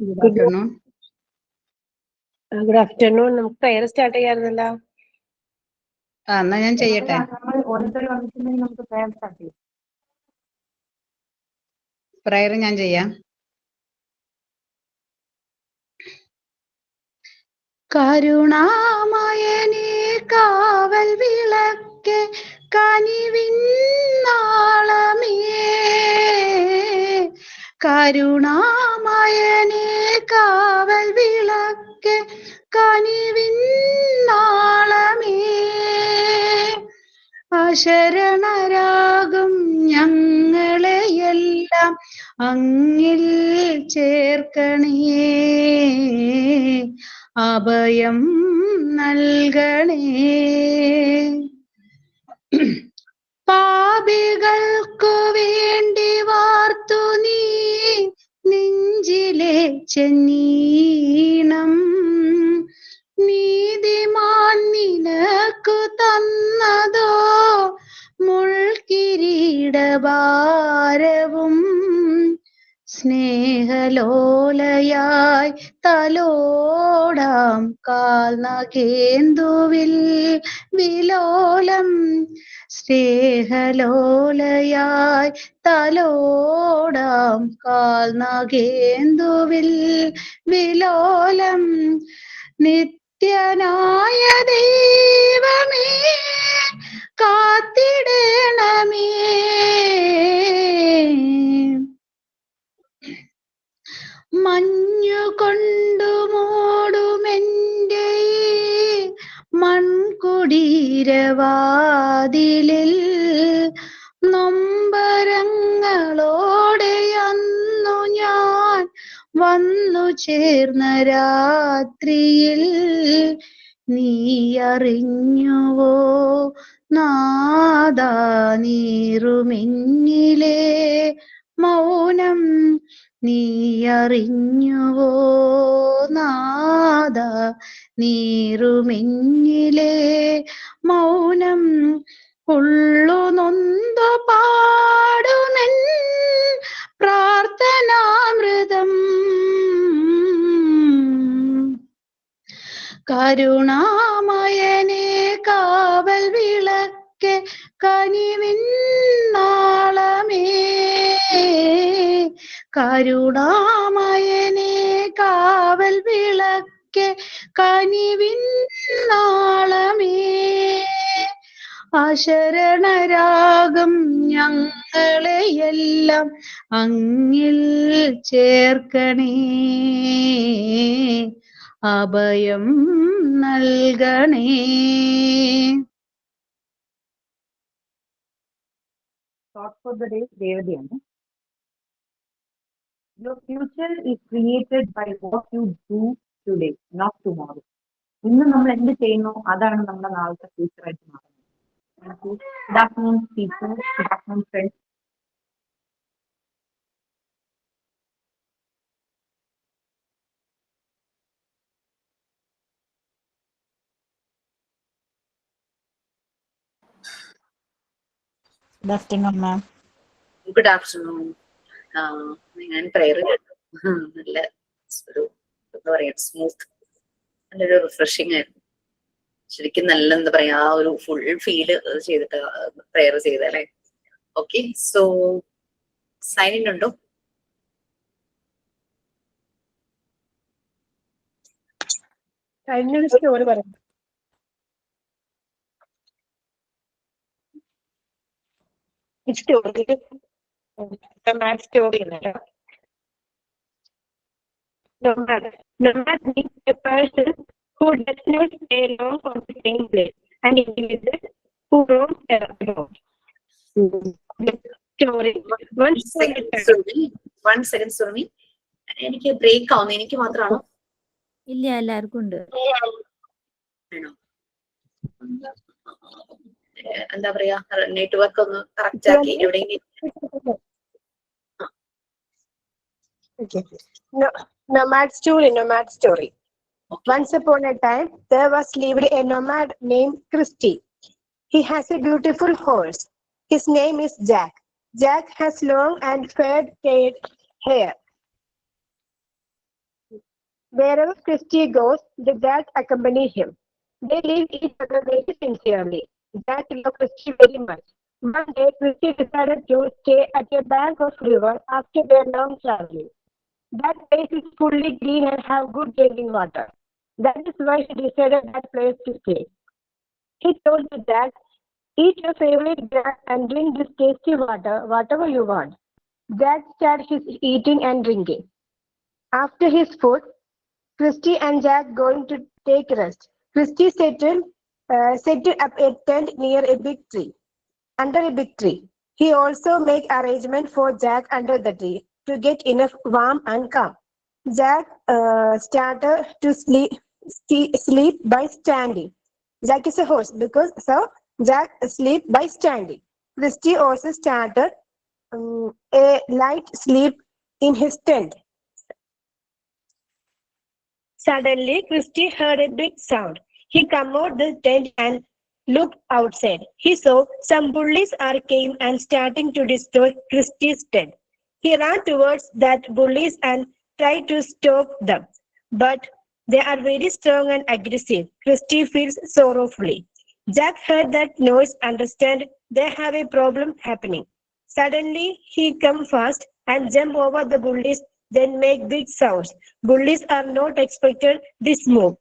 Good afternoon. Good afternoon. നമുക്ക് prayer start ചെയ്യാറുന്നല്ലോ. എന്നാ ഞാൻ ചെയ്യട്ടെ. പ്രയർ ഞാൻ ചെയ്യാം. കരുണാമയനേ കാവൽ വിളക്കെ കനിവിന്നാളമേ, കരുണാമയനേ കാവൽ വിളക്കെ കനിവിന്നാളമേ, അശരണരാകും ഞങ്ങളെയെല്ലാം അങ്ങിൽ ചേർക്കണേ, അഭയം നൽകണേ. പാപികൾക്കു വേണ്ടി വാർത്തു നീ നെഞ്ചിലെ ചെന്നീണം, നീതിമാൻ നിനക്കു തന്നതോ മുൾക്കിരീടഭാരവും, സ്നേഹലോലയായി തലോടാം കാൽനഖേന്ദുവിൽ വിലോലം, സ്നേഹലോലയായി തലോടാം കാൽനഖേന്ദുവിൽ വിലോലം. നിത്യനായ ദൈവമേ കാത്തിടണമേ, മഞ്ഞുകൊണ്ടു മൂടുമെൻ്റെ മൺകുടീരവാതിലിൽ നൊമ്പരങ്ങളോടെ അന്നു ഞാൻ വന്നു ചേർന്ന രാത്രിയിൽ, നീ അറിഞ്ഞുവോ നാദാ നീറുമെന്നിലെ മൗനം, നീ അറിഞ്ഞുവോ നാദാ നീറുമെന്നിലെ മൗനം. ഉള്ളു നൊന്തു പാടുമെൻ പ്രാർത്ഥനാമൃതം, കരുണാമയനേ കാവൽ വിളക്കെ കനിവിന്നാളമേ, കരുണാമയനേ കാവൽ വിളക്കെ കനിവിന്നാളമേ, അശരണരാഗം ഞങ്ങളെയെല്ലാം അങ്ങിൽ ചേർക്കണേ, അഭയം നൽകണേ. Thought for the day, Devadhyana. Your future is created by what you do today, not tomorrow. ഇന്ന് നമ്മൾ എന്ത് ചെയ്യുന്നു അതാണ് നമ്മുടെ നാളത്തെ ഫ്യൂച്ചർ ആയിട്ട് മാറുന്നത്. Good afternoon, teachers. Good afternoon, friends. Good afternoon, ma'am. Good afternoon. ഞാൻ പ്രയർ നല്ല ഒരു എന്താ പറയാ സ്മൂത്ത്, നല്ലൊരു റിഫ്രഷിങ് ആയിരുന്നു. ശരിക്കും നല്ല എന്താ പറയാ ആ ഒരു ഫുൾ ഫീല് ചെയ്തിട്ട് പ്രയർ ചെയ്തല്ലേ. ഓക്കെ, സോ സൈൻ ഇൻ ഉണ്ടോ? കഴിഞ്ഞൊരു സ്റ്റോറി പറയാം. സ്റ്റോറി മാത് സ്റ്റോറി ഉണ്ടല്ലോ. Nomad means a person who does not stay long on the same place, an individual who roams around. The story. One second, Surmi. എനിക്ക് break ആവുന്നു. എനിക്ക് മാത്രമാണോ? ഇല്ല, എല്ലാവർക്കും ഉണ്ട്. എന്താ പറയാ നെറ്റ്വർക്ക് ഒന്ന് കറക്റ്റ് ആക്കി എവിടെയെങ്കിലും. Nomad story. Okay. Once upon a time, there lived a nomad named Christy. He has a beautiful horse. His name is Jack. Jack has long and fair-tailed hair. Wherever Christy goes, the Jack accompany him. They leave each other very sincerely. Jack loved Christy very much. One day, Christy decided to stay at a bank of river after their long traveling. That place is fully green and have good drinking water. That is why he decided that place to stay. He told the Jack, "Eat your favorite grass and drink this tasty water, whatever you want." Jack started his eating and drinking. After his food, Christy and Jack going to take rest. Christy settled up a tent near a big tree. Under a big tree. He also make arrangement for Jack under the tree to get enough warm and calm. Jack started to sleep by standing. Jack is a horse because so Jack sleep by standing. Christy also started a light sleep in his tent. Suddenly, Christy heard a big sound. He came out the tent and looked outside. He saw some bullies came and starting to destroy Christy's tent. He ran towards that bullies and tried to stop them, but they are very strong and aggressive. Christy feels sorrowfully. Jack heard that noise, understand they have a problem happening. Suddenly, he come fast and jump over the bullies, then make big sounds. Bullies are not expected this move.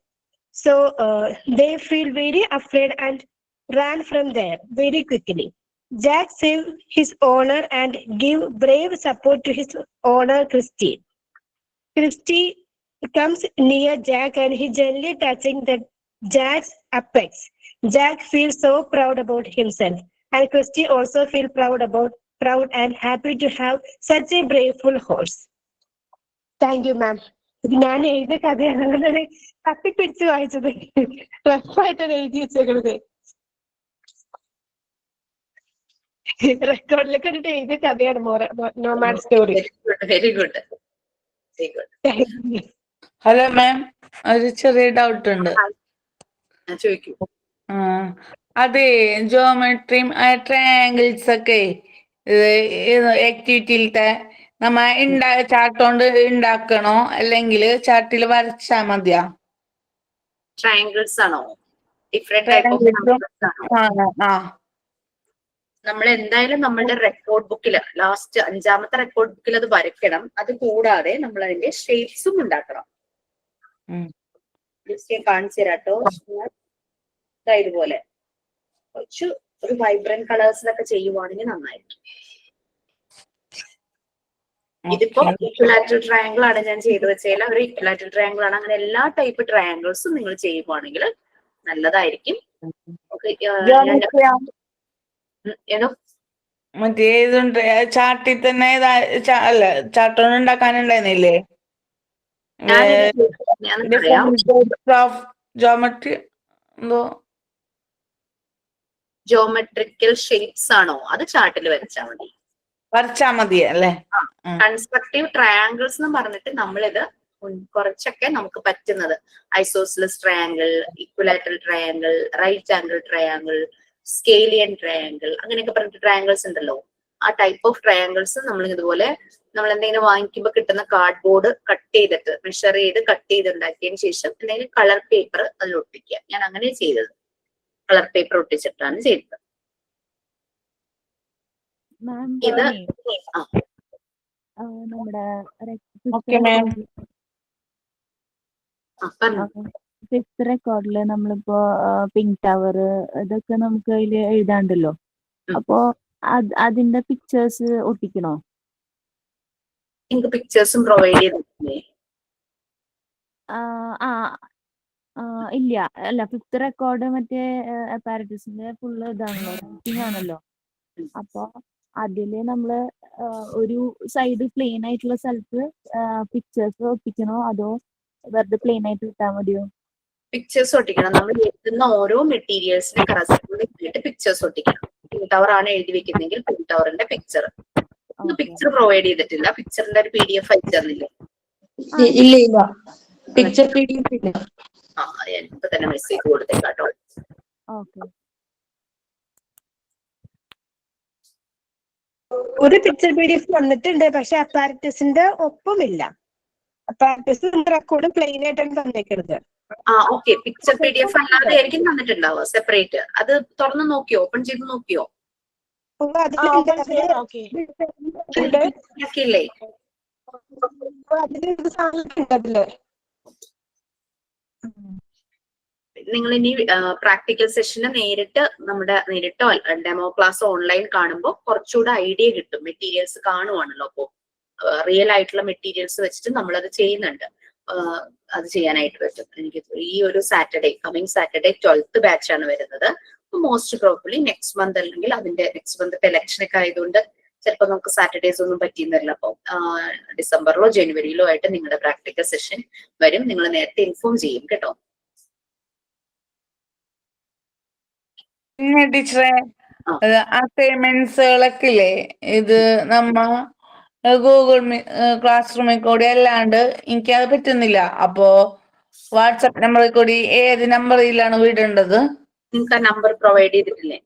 So they feel very afraid and ran from there very quickly. Jack saved his owner and give brave support to his owner Christy. Christy comes near Jack and he gently touching the Jack's apex. Jack feels so proud about himself, and Christy also feel proud and happy to have such a braveful horse. Thank you, ma'am. ഞാൻ എഴുതിയ കഥയാണ് അങ്ങനെ തപ്പിപ്പിടിച്ച് വായിച്ചത്. റഫായിട്ടാണ് എഴുതി വെച്ചേക്കുന്നത്. റെക്കോർഡിലൊക്കെ ഇട്ടിട്ട് എഴുതിയ കഥയാണ് Nomad story. Very good. Hello ma'am, ഒരു ചെറിയ ഡൗട്ട് ഉണ്ട്. ചോദിക്കൂ. അതെ, ജോമെട്രിയും ട്രയാങ്കിൾസ് ഒക്കെ ആക്ടിവിറ്റിയിലത്തെ നമ്മ ചാർട്ടോണ്ട് ഉണ്ടാക്കണോ അല്ലെങ്കിൽ ചാർട്ടിൽ വരച്ചാ മതിയാ? ട്രയാങ്കിൾസ് ആണോ? ഡിഫറെന്റ് ടൈപ്പ് ഓഫ് ട്രയാങ്കിൾസ് ആണോ? നമ്മൾ എന്തായാലും നമ്മളുടെ റെക്കോർഡ് ബുക്കിൽ ലാസ്റ്റ് 5ാമത്തെ റെക്കോർഡ് ബുക്കിൽ അത് വരയ്ക്കണം. അത് കൂടാതെ നമ്മൾ അതിന്റെ ഷേപ്സും ഉണ്ടാക്കണം. ഞാൻ കാണിച്ചു തരാട്ടോ. ഇതുപോലെ കുറച്ച് ഒരു വൈബ്രന്റ് കളേഴ്സിലൊക്കെ ചെയ്യുവാണെങ്കിൽ നന്നായിരിക്കും. ഇതിപ്പോ ഇക്വലാറ്ററൽ ട്രയാങ്കിൾ ആണ് ഞാൻ ചെയ്തു വെച്ചാൽ ഒരു ഇക്വലാറ്ററൽ ട്രയാങ്കിൾ ആണ്. അങ്ങനെ എല്ലാ ടൈപ്പ് ട്രയാങ്കിൾസും നിങ്ങൾ ചെയ്യുവാണെങ്കിൽ നല്ലതായിരിക്കും. മറ്റേ ഇതുണ്ട് ചാർട്ടിൽ തന്നെ അല്ല ചാർട്ടോണ്ട് ഉണ്ടാക്കാനുണ്ടായിരുന്നില്ലേ ജോമെട്രി എന്തോ ജോമെട്രിക്കൽ ഷേപ്സ് ആണോ? അത് ചാർട്ടിൽ വരച്ചാ മതി അല്ലേ? കൺസ്ട്രക്റ്റീവ് ട്രയാങ്കിൾസ് എന്ന് പറഞ്ഞിട്ട് നമ്മളിത് കുറച്ചൊക്കെ നമുക്ക് പറ്റുന്നത് isosceles triangle, equilateral triangle, right angle triangle, scalene triangle, അങ്ങനെയൊക്കെ പറഞ്ഞിട്ട് ട്രയാങ്കിൾസ് ഉണ്ടല്ലോ. ആ ടൈപ്പ് ഓഫ് ട്രയാങ്കിൾസ് നമ്മൾ ഇതുപോലെ നമ്മൾ എന്തെങ്കിലും വാങ്ങിക്കുമ്പോൾ കിട്ടുന്ന കാർഡ്ബോർഡ് കട്ട് ചെയ്തിട്ട് മെഷർ ചെയ്ത് കട്ട് ചെയ്ത് ഉണ്ടാക്കിയതിന് ശേഷം എന്തെങ്കിലും കളർ പേപ്പർ അതിൽ ഒട്ടിക്കുക. ഞാൻ അങ്ങനെ ചെയ്തത്, കളർ പേപ്പർ ഒട്ടിച്ചിട്ടാണ് ചെയ്തത്. ഇത് നമ്മുടെ ഫിഫ്ത്ത് റെക്കോർഡില് നമ്മളിപ്പോ പിങ്ക് ടവർ ഇതൊക്കെ നമുക്ക് അതിൽ എഴുതാണ്ടല്ലോ. അപ്പോ അതിന്റെ പിക്ചേഴ്സ് ഒട്ടിക്കണോ? പിക്ചേഴ്സും പ്രൊവൈഡ് ചെയ്തിട്ടില്ലേ? ഇല്ല, അല്ല ഫിഫ്ത്ത് റെക്കോർഡ് മറ്റേ അപ്പാരറ്റസിന്റെ ഫുള്ള് ഇതാണല്ലോ, ആണല്ലോ. അപ്പൊ അതില് നമ്മള് ഒരു സൈഡ് പ്ലെയിൻ ആയിട്ടുള്ള സ്ഥലത്ത് പിക്ചേഴ്സ് ഒട്ടിക്കണോ അതോ വെറുതെ പ്ലെയിൻ ആയിട്ട് ഇട്ടാൽ മതിയോ? പിക്ചേഴ്സ് ഒട്ടിക്കണം. നമ്മൾ എഴുതുന്ന ഓരോ മെറ്റീരിയൽസിനെ കറസ്പോണ്ട് ചെയ്തിട്ട് പിക്ചേഴ്സ് ഒട്ടിക്കണം. പിങ്ക് ടവർ ആണ് എഴുതി വെക്കുന്നെങ്കിൽ പിങ്ക് ടവറിന്റെ പിക്ചർ പ്രൊവൈഡ് ചെയ്തിട്ടില്ല. പിക്ചറിന്റെ ഒരു PDF അയച്ചു തന്നില്ലേ? ഇല്ല, പിക്ചർ PDF ഇല്ല. ഞാൻ ഇപ്പൊ തന്നെ മെസ്സേജ് കൊടുത്തേക്കാട്ടോ. ഒരു പിക്ചർ PDF വന്നിട്ടുണ്ട്, പക്ഷെ അപ്പാരറ്റസിന്റെ ഒപ്പമില്ല. പ്രാക്ടീസ് റെക്കോർഡ് പ്ലെയിൻ ആയിട്ടാണ് തന്നേക്കരുത്. ഓക്കെ. പിക്ചർ PDF അല്ലാതെ ആയിരിക്കും തന്നിട്ടുണ്ടാവുക സെപ്പറേറ്റ്. അത് തുറന്ന് നോക്കിയോ? ഓപ്പൺ ചെയ്ത് നോക്കിയോ? ഇല്ലേ? നിങ്ങൾ ഇനി പ്രാക്ടിക്കൽ സെഷന് നേരിട്ടോ ഡെമോ ക്ലാസ് ഓൺലൈൻ കാണുമ്പോൾ കുറച്ചുകൂടെ ഐഡിയ കിട്ടും. മെറ്റീരിയൽസ് കാണുവാണല്ലോ. അപ്പോൾ റിയൽ ആയിട്ടുള്ള മെറ്റീരിയൽസ് വെച്ചിട്ട് നമ്മളത് ചെയ്യുന്നുണ്ട്. അത് ചെയ്യാനായിട്ട് പറ്റും. എനിക്ക് ഈ ഒരു കമ്മിങ് സാറ്റർഡേ 12th ബാച്ചാണ് വരുന്നത്. മോസ്റ്റ് പ്രോബബ്ലി നെക്സ്റ്റ് മന്ത് അല്ലെങ്കിൽ അതിന്റെ നെക്സ്റ്റ് മന്ത് ഇലക്ഷൻ ഒക്കെ ആയതുകൊണ്ട് ചിലപ്പോൾ നമുക്ക് സാറ്റർഡേസ് ഒന്നും പറ്റിയെന്ന് വരില്ല. അപ്പോൾ ഡിസംബറിലോ ജനുവരിയിലോ ആയിട്ട് നിങ്ങളുടെ പ്രാക്ടിക്കൽ സെഷൻ വരും. നിങ്ങൾ നേരത്തെ ഇൻഫോം ചെയ്യും കേട്ടോ. പിന്നെ ടീച്ചറെ അസൈൻമെന്റ്സുകളൊക്കെ ഇല്ലേ, ഇത് നമ്മ ഗൂഗിൾ ക്ലാസ് റൂമിൽ കൂടി അല്ലാണ്ട് എനിക്കത് പറ്റുന്നില്ല. അപ്പോ വാട്സപ്പ് നമ്പറിൽ കൂടി ഏത് നമ്പറിലാണ് വിടേണ്ടത്? നിങ്ങൾക്ക് ആ നമ്പർ പ്രൊവൈഡ് ചെയ്തിട്ടില്ലേ?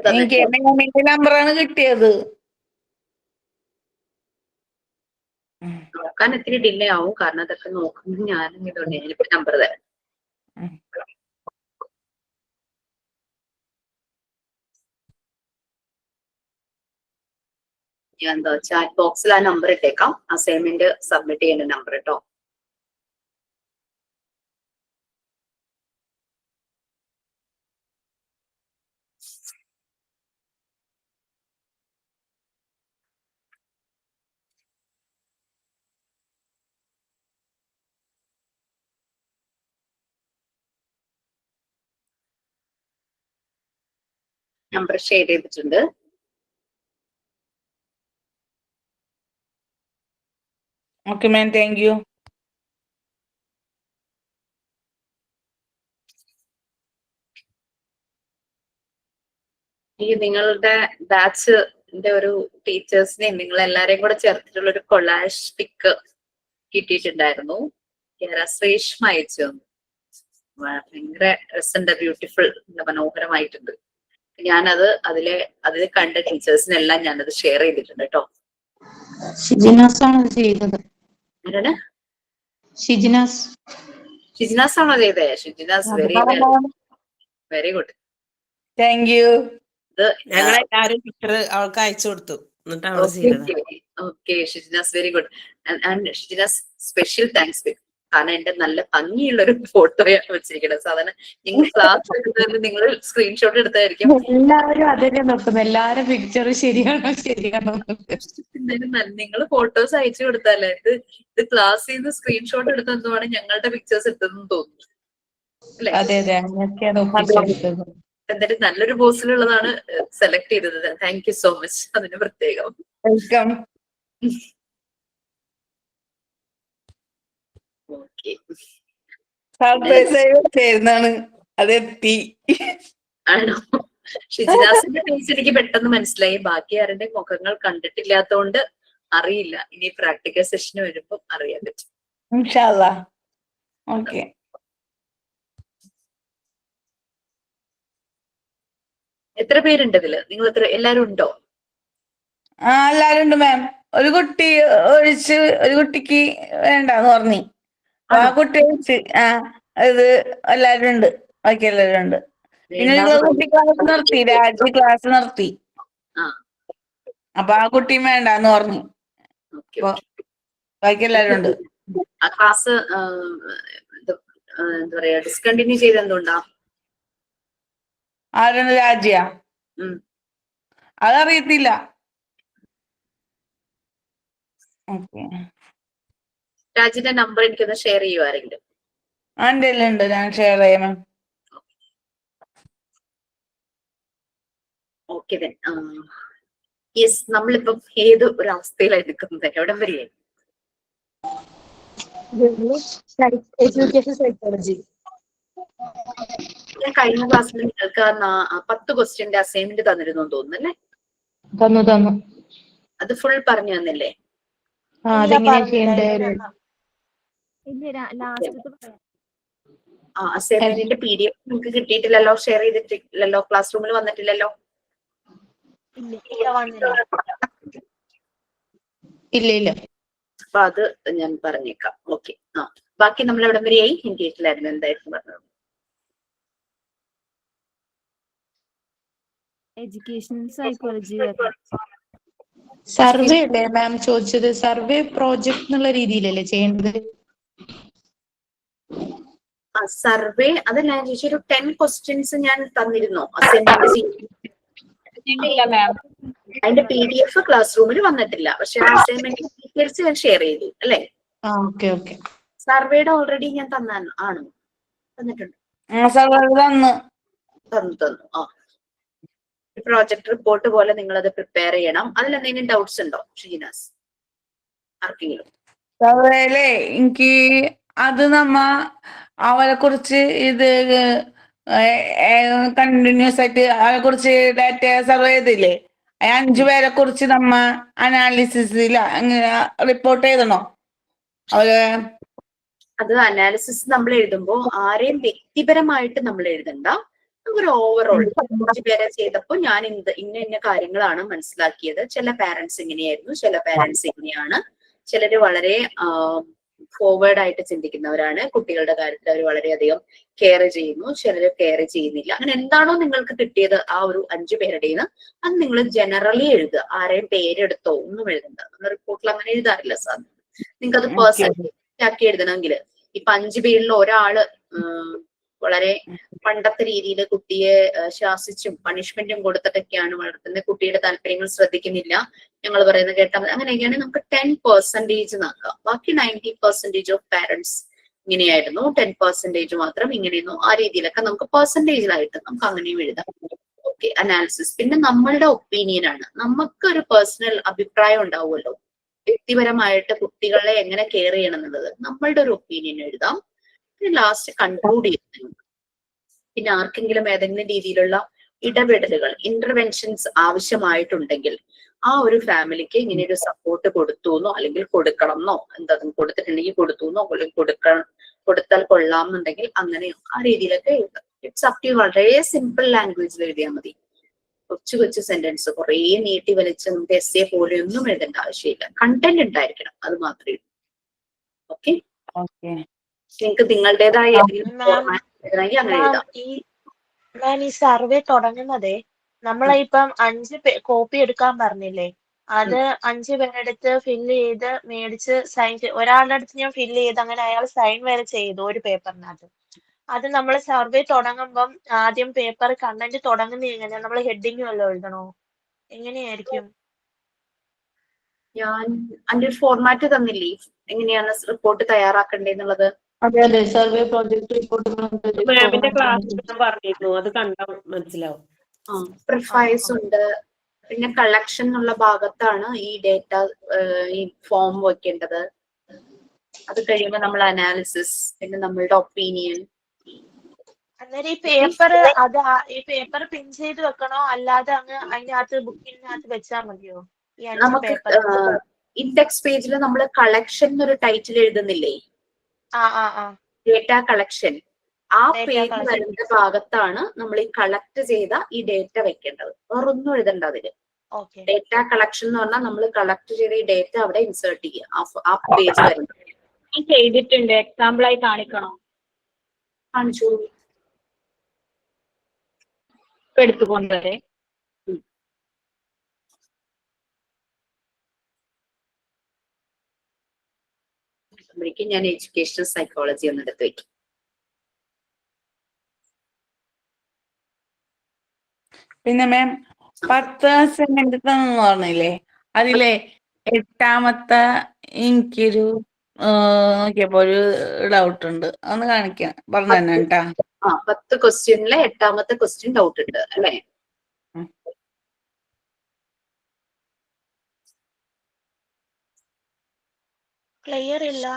എനിക്ക് നമ്പറാണ് കിട്ടിയത്. നോക്കാൻ ഇത്തിരി ഡിലേ ആവും, കാരണം അതൊക്കെ നോക്കുന്നത് ഞാനും ഇതുകൊണ്ട് ഞാനിപ്പോ നമ്പർ തരാം. ഞാൻ എന്താ ചാറ്റ് ബോക്സിൽ ആ നമ്പർ ഇട്ടേക്കാം. അസൈൻമെന്റ് സബ്മിറ്റ് ചെയ്യുന്ന നമ്പർ കേട്ടോ. നമ്പർ ഷെയർ ചെയ്തിട്ടുണ്ട്. Okay ma'am, thank U. ഈ നിങ്ങളുടെ ബാച്ചിന്റെ ഒരു ടീച്ചേഴ്സിനെയും നിങ്ങളെല്ലാരെയും കൂടെ ചേർത്തിട്ടുള്ള ഒരു കൊളാഷ് പിക്ക് കിട്ടിയിട്ടുണ്ടായിരുന്നു. ശ്രേഷ്മ അയച്ചു തന്നു. ഭയങ്കര രസമുണ്ട്, ബ്യൂട്ടിഫുൾ, മനോഹരമായിട്ടുണ്ട്. ഞാനത് അതിൽ കണ്ട ടീച്ചേഴ്സിനെല്ലാം ഞാനത് ഷെയർ ചെയ്തിട്ടുണ്ട് കേട്ടോ. ഷിജിനാസ് ആണ് ചെയ്തത്. ആരാണ്? ഷിജിനാസ് ആണോ ചെയ്തേ? Shijinas very good. Thank you. ഞങ്ങളെല്ലാരും പിക്ചർ അവൾക്ക് അയച്ചു കൊടുത്തു. Okay Shijinas, very good. And Shijinas special thanks. കാരണം എന്റെ നല്ല ഭംഗിയുള്ള ഒരു ഫോട്ടോയാണ് വെച്ചിരിക്കുന്നത്. സാധാരണ നിങ്ങൾ ക്ലാസ് എടുത്തതിന് നിങ്ങൾ സ്ക്രീൻഷോട്ട് എടുത്തായിരിക്കും. എല്ലാവരും അതന്നെ നോക്കുന്നത്, എല്ലാരും പിക്ചർ ശരിയാണോ നിങ്ങൾ ഫോട്ടോസ് അയച്ചു കൊടുത്താലേ ഇത് ക്ലാസ്സിൽ നിന്ന് സ്ക്രീൻഷോട്ട് എടുത്തെന്നുമാണ് ഞങ്ങളുടെ പിക്ചേഴ്സ് എടുത്തതെന്ന് തോന്നുന്നു അല്ലെ? എന്തായാലും നല്ലൊരു പോസ്റ്റിലുള്ളതാണ് സെലക്ട് ചെയ്തത്. Thank you so much. അതിന് പ്രത്യേകം വെൽക്കം. ഓക്കെ. അതെത്തി. ആണോ? ഷിജിനാസിന്റെ ഫേസ് എനിക്ക് പെട്ടെന്ന് മനസ്സിലായി. ബാക്കി ആരുടെ മുഖങ്ങൾ കണ്ടിട്ടില്ലാത്തതുകൊണ്ട് അറിയില്ല. ഇനി പ്രാക്ടിക്കൽ സെഷന് വരുമ്പോൾ അറിയാൻ പറ്റും. ഇൻഷാല്ലാ. ഓക്കെ. എത്ര പേരുണ്ട് ഇതില്? നിങ്ങൾ എല്ലാരും ഉണ്ടോ? എല്ലാരും ഉണ്ട് മാം. ഒരു കുട്ടി ഒഴിച്ച് ഒരു കുട്ടിക്ക് വേണ്ടാന്ന് പറഞ്ഞു. ആ കുട്ടി ഒഴിച്ച് ഇത് എല്ലാരും ഉണ്ട്. ബാക്കി എല്ലാരും ഉണ്ട്. പിന്നെ കുട്ടി ക്ലാസ് നിർത്തി, രാജി ക്ലാസ് നിർത്തി. അപ്പൊ ആ കുട്ടിയും വേണ്ടാന്ന് പറഞ്ഞു. ബാക്കി എല്ലാരും ഉണ്ട്. ആ ക്ലാസ് എന്താ പറയാ, ഡിസ്കണ്ടിന്യൂ ചെയ്ത് എന്തുകൊണ്ടാ? ആരാണ്? രാജിയാ? അതറിയത്തില്ല. രാജിന്റെ നമ്പർ എനിക്കൊന്ന് ഷെയർ ചെയ്യുമാരെങ്കിലും? എന്റെ ഉണ്ട്, ഞാൻ ഷെയർ ചെയ്യാം. Okay then. യെസ്, നമ്മളിപ്പം ഏത് ഒരു അവസ്ഥയിലാണ് നിൽക്കുന്നത്? എവിടം വരെയായി? ഞാൻ കഴിഞ്ഞ ക്ലാസ്സിൽ നിങ്ങൾക്ക് 10 ക്വസ്റ്റ്യന്റെ അസൈൻമെന്റ് തന്നിരുന്നു തോന്നുന്നു അല്ലേ? തന്നു. അത് ഫുൾ പറഞ്ഞു തന്നില്ലേ? അസൈൻമെന്റിന്റെ PDF നിങ്ങൾക്ക് കിട്ടിയിട്ടില്ലല്ലോ, ഷെയർ ചെയ്തിട്ടില്ലല്ലോ, ക്ലാസ് റൂമിൽ വന്നിട്ടില്ലല്ലോ. ഇല്ല. അപ്പൊ അത് ഞാൻ പറഞ്ഞേക്കാം. ഓക്കെ. ബാക്കി നമ്മൾ എവിടം വരെയായി? ഞാൻ കേട്ടില്ലായിരുന്നു എന്തായിരുന്നു പറഞ്ഞത്. Educational psychology. സർവേ അല്ലേ മാം ചോദിച്ചത്? സർവേ പ്രോജക്ട് എന്നുള്ള രീതിയിലല്ലേ ചെയ്യേണ്ടത്? സർവേ അതല്ല ഞാൻ ചോദിച്ച, ഒരു 10 ക്വസ്റ്റ്യൻസ് ഞാൻ തന്നിരുന്നോ അസൈൻമെന്റ് ചെയ്യാൻ? അതിന്റെ PDF ക്ലാസ് റൂമിൽ വന്നിട്ടില്ല, പക്ഷെ ആ അസൈൻമെന്റ് ഡീറ്റെയിൽസ് ഞാൻ ഷെയർ ചെയ്തു അല്ലേ? Okay okay. സർവേയുടെ ഓൾറെഡി ഞാൻ ആണോ? തന്നിട്ടുണ്ട്. തന്നു. പ്രോജക്ട് റിപ്പോർട്ട് പോലെ നിങ്ങൾ അത് പ്രിപ്പയർ ചെയ്യണം. അതിൽ എന്തെങ്കിലും ഡൗട്ട്സ് ഉണ്ടോ ഷീനാസ് ആർക്കെങ്കിലും? സർവേയിലേ എനിക്ക് അത് അവരെ കുറിച്ച് ഇത് കണ്ടിന്യൂസ് ആയിട്ട് അവരെ കുറിച്ച് ഡാറ്റ സർവേ ചെയ്തില്ലേ? 5 പേരെ കുറിച്ച് അനാലിസിസില അങ്ങനെ റിപ്പോർട്ട് ചെയ്തണോ അവര്? അത് അനാലിസിസ് നമ്മൾ എഴുതുമ്പോൾ ആരെയും വ്യക്തിപരമായിട്ട് നമ്മൾ എഴുതണ്ട. ഒരു ഓവറോൾ 5 പേരെ ചെയ്തപ്പോൾ ഞാൻ ഇന്ന കാര്യങ്ങളാണ് മനസ്സിലാക്കിയത്. ചില പാരന്റ്സ് ഇങ്ങനെയായിരുന്നു, ചില പാരന്റ്സ് ഇങ്ങനെയാണ്. ചിലര് വളരെ ഫോർവേഡ് ആയിട്ട് ചിന്തിക്കുന്നവരാണ്, കുട്ടികളുടെ കാര്യത്തിൽ അവർ വളരെയധികം കെയർ ചെയ്യുന്നു, ചിലര് കെയർ ചെയ്യുന്നില്ല. അങ്ങനെ എന്താണോ നിങ്ങൾക്ക് കിട്ടിയത് ആ ഒരു 5 പേരുടേന്ന് അത് നിങ്ങൾ ജനറലി എഴുതുക. ആരെയും പേരെടുത്തോ ഒന്നും എഴുതണ്ട. നമ്മൾ റിപ്പോർട്ടിൽ അങ്ങനെ എഴുതാറില്ല സാർ. നിങ്ങൾക്ക് അത് പേഴ്സണലി ആക്കി എഴുതണമെങ്കിൽ ഇപ്പൊ 5 പേരിൽ ഒരാള് വളരെ പണ്ടത്തെ രീതിയിൽ കുട്ടിയെ ശാസിച്ചും പണിഷ്മെന്റും കൊടുത്തിട്ടൊക്കെയാണ് വളർത്തുന്നത്, കുട്ടിയുടെ താല്പര്യങ്ങൾ ശ്രദ്ധിക്കുന്നില്ല, ഞങ്ങൾ പറയുന്നത് കേട്ടാൽ മതി, അങ്ങനെയൊക്കെയാണെങ്കിൽ നമുക്ക് 10% നോക്കാം. ബാക്കി 90% ഓഫ് പാരന്റ്സ് ഇങ്ങനെയായിരുന്നു, 10% മാത്രം ഇങ്ങനെയായിരുന്നു. ആ രീതിയിലൊക്കെ നമുക്ക് പെർസെന്റേജിലായിട്ട് നമുക്ക് അങ്ങനെയും എഴുതാം. ഓക്കെ. അനാലിസിസ് പിന്നെ നമ്മളുടെ ഒപ്പീനിയൻ ആണ്. നമുക്കൊരു പേഴ്സണൽ അഭിപ്രായം ഉണ്ടാവുമല്ലോ, വ്യക്തിപരമായിട്ട് കുട്ടികളെ എങ്ങനെ കെയർ ചെയ്യണം എന്നുള്ളത് നമ്മളുടെ ഒരു ഒപ്പീനിയൻ എഴുതാം. പിന്നെ ലാസ്റ്റ് കൺക്ലൂഡ് ചെയ്യുന്നു. പിന്നെ ആർക്കെങ്കിലും ഏതെങ്കിലും രീതിയിലുള്ള ഇടപെടലുകൾ ഇന്റർവെൻഷൻസ് ആവശ്യമായിട്ടുണ്ടെങ്കിൽ ആ ഒരു ഫാമിലിക്ക് ഇങ്ങനെ ഒരു സപ്പോർട്ട് കൊടുത്തു എന്നോ അല്ലെങ്കിൽ കൊടുക്കണം എന്നോ, എന്താ കൊടുത്തിട്ടുണ്ടെങ്കിൽ കൊടുത്തു എന്നോ അല്ലെങ്കിൽ കൊടുത്താൽ കൊള്ളാം എന്നുണ്ടെങ്കിൽ അങ്ങനെയോ ആ രീതിയിലൊക്കെ എഴുതാം. It's up to. വളരെ സിമ്പിൾ ലാംഗ്വേജിൽ എഴുതിയാൽ മതി. കൊച്ചു കൊച്ചു സെന്റൻസ് കുറെ നീട്ടി വലിച്ച് നമുക്ക് essay പോലെയൊന്നും എഴുതേണ്ട ആവശ്യമില്ല. കണ്ടന്റ് ഉണ്ടായിരിക്കണം, അത് മാത്രമേ. ഓക്കെ. നിങ്ങൾക്ക് നിങ്ങളുടേതായ ഏതെങ്കിലും ഫോർമാറ്റ് അങ്ങനെ എഴുതാം. ഈ സർവേ തുടങ്ങുന്നതേ നമ്മളിപ്പം 5 കോപ്പി എടുക്കാൻ പറഞ്ഞില്ലേ, അത് 5 പേരെടുത്ത് ഫില്ല് ചെയ്ത് മേടിച്ച് സൈൻ ഒരാളുടെ അടുത്ത് ഞാൻ ഫില്ല് ചെയ്ത് അങ്ങനെ അയാൾ സൈൻ വരെ ചെയ്തു ഒരു പേപ്പറിനകത്ത്. അത് നമ്മൾ സർവേ തുടങ്ങുമ്പം ആദ്യം പേപ്പർ കണ്ടന്റ് തുടങ്ങുന്ന എങ്ങനെയാ? നമ്മൾ ഹെഡിങ് വല്ലതും എഴുതണോ? എങ്ങനെയായിരിക്കും? ഞാൻ അതിന്റെ ഒരു ഫോർമാറ്റ് തന്നില്ലേ, എങ്ങനെയാണ് റിപ്പോർട്ട് തയ്യാറാക്കേണ്ടതെന്നുള്ളത്? അതെ അതെ. സർവേ പ്രോജക്ട് റിപ്പോർട്ട് മാമിന്റെ ക്ലാസ് ഞാൻ പറഞ്ഞിരുന്നു, അത് കണ്ടാൽ മനസ്സിലാവും. പ്രിഫൈസ് ഉണ്ട്, പിന്നെ കളക്ഷൻ എന്നുള്ള ഭാഗത്താണ് ഈ ഡേറ്റ ഈ ഫോം വെക്കേണ്ടത്. അത് കഴിയുമ്പോൾ നമ്മൾ അനാലിസിസ്, പിന്നെ നമ്മളുടെ ഒപ്പീനിയൻ. അന്നേരം ഈ പേപ്പർ പിൻ ചെയ്ത് വെക്കണോ അല്ലാതെ അങ്ങ് അതിനകത്ത് ബുക്കിനകത്ത് വെച്ചാൽ മതിയോ? ഈ 5 പേപ്പർ ഇൻഡെക്സ് പേജിൽ നമ്മൾ കളക്ഷൻ എന്നൊരു ടൈറ്റിൽ എഴുതുന്നില്ലേ, ഡേറ്റ കളക്ഷൻ, ആ പേജ് വരുന്ന ഭാഗത്താണ് നമ്മൾ ഈ കളക്ട് ചെയ്ത ഈ ഡേറ്റ വെക്കേണ്ടത്. വേറൊന്നും എഴുതണ്ട അതില്. ഡേറ്റ കളക്ഷൻ എന്ന് പറഞ്ഞാൽ നമ്മൾ കളക്ട് ചെയ്ത ഈ ഡേറ്റ അവിടെ ഇൻസേർട്ട് ചെയ്യുക ആ പേജ് വരുന്നത്. ചെയ്തിട്ടുണ്ട്, എക്സാമ്പിൾ ആയി കാണിക്കണോ? കാണിച്ചു. എടുത്തുകൊണ്ടേ ഞാൻ എഡ്യൂക്കേഷണൽ സൈക്കോളജി ഒന്ന് എടുത്ത് വെക്കും. പിന്നെ മാം 10 അസൈൻമെന്റ് തന്നു പറഞ്ഞില്ലേ, അതിലെ 8ാമത്തെ എനിക്കൊരു നോക്കിയപ്പോ ഒരു ഡൗട്ട് ഉണ്ട്, ഒന്ന് കാണിക്കാൻ പറഞ്ഞു തന്നെ കേട്ടാ. 10 ക്വസ്റ്റ്യനിലെ 8ാമത്തെ ക്വസ്റ്റ്യൻ ഡൗട്ട് ഉണ്ട് അല്ലെ? ക്ലിയർ ഇല്ല.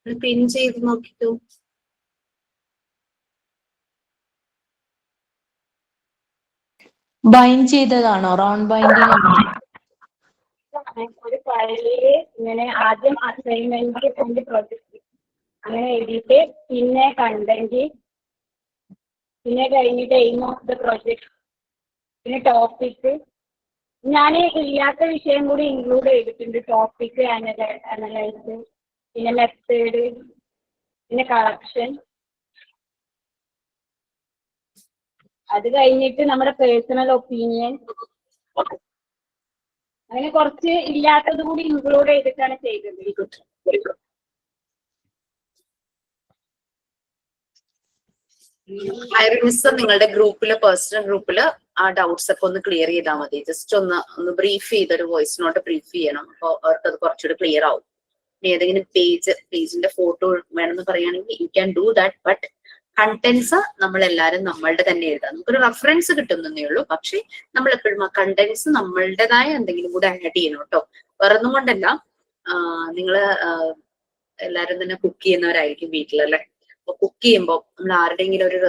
പിൻ ചെയ്ത് നോക്കിക്കോ. ബൈൻഡ് ചെയ്തതാണോ? റൗണ്ട് ബൈൻഡിങ് ആണോ? ഒരു ഫയലില് ഇങ്ങനെ ആദ്യം അസൈൻമെന്റ് ആൻഡ് പ്രൊജക്ട് അങ്ങനെ എഴുതിയിട്ട് പിന്നെ കണ്ടന്റ്, പിന്നെ കഴിഞ്ഞിട്ട് എയിം ഓഫ് ദ പ്രൊജക്ട്, പിന്നെ ടോപ്പിക്. ഞാൻ ഇല്ലാത്ത വിഷയം കൂടി ഇൻക്ലൂഡ് ചെയ്തിട്ടുണ്ട്. ടോപ്പിക്, അനലൈസ്, പിന്നെ മെത്തേഡ്, പിന്നെ കളക്ഷൻ. അത് കഴിഞ്ഞിട്ട് നമ്മുടെ പേഴ്സണൽ ഒപ്പീനിയൻ, അങ്ങനെ കുറച്ച് ഇല്ലാത്തത് കൂടി ഇൻക്ലൂഡ് ചെയ്തിട്ടാണ് ചെയ്തത്. മിസ് നിങ്ങളുടെ ഗ്രൂപ്പില്, പേഴ്സണൽ ഗ്രൂപ്പില് ആ ഡൗട്ട്സ് ഒക്കെ ഒന്ന് ക്ലിയർ ചെയ്താൽ മതി. ജസ്റ്റ് ഒന്ന് ബ്രീഫ് ചെയ്തൊരു വോയിസ് നോട്ട് ബ്രീഫ് ചെയ്യണം. അപ്പോൾ അവർക്ക് അത് കുറച്ചുകൂടി ക്ലിയർ ആവും. ഏതെങ്കിലും പേജിന്റെ ഫോട്ടോ വേണമെന്ന് പറയുകയാണെങ്കിൽ you can do that. But contents നമ്മളെല്ലാരും നമ്മളുടെ തന്നെ എഴുതാം. നമുക്കൊരു റെഫറൻസ് കിട്ടുന്നേ ഉള്ളൂ. പക്ഷെ നമ്മൾ എപ്പോഴും ആ കണ്ടന്റ്സ് നമ്മളുടേതായ എന്തെങ്കിലും കൂടെ ആഡ് ചെയ്യണം കേട്ടോ. വേറൊന്നും കൊണ്ടല്ല, നിങ്ങള് എല്ലാരും തന്നെ കുക്ക് ചെയ്യുന്നവരായിരിക്കും വീട്ടിലല്ലേ. അപ്പൊ കുക്ക് ചെയ്യുമ്പോൾ നമ്മൾ ആരുടെയെങ്കിലും ഒരു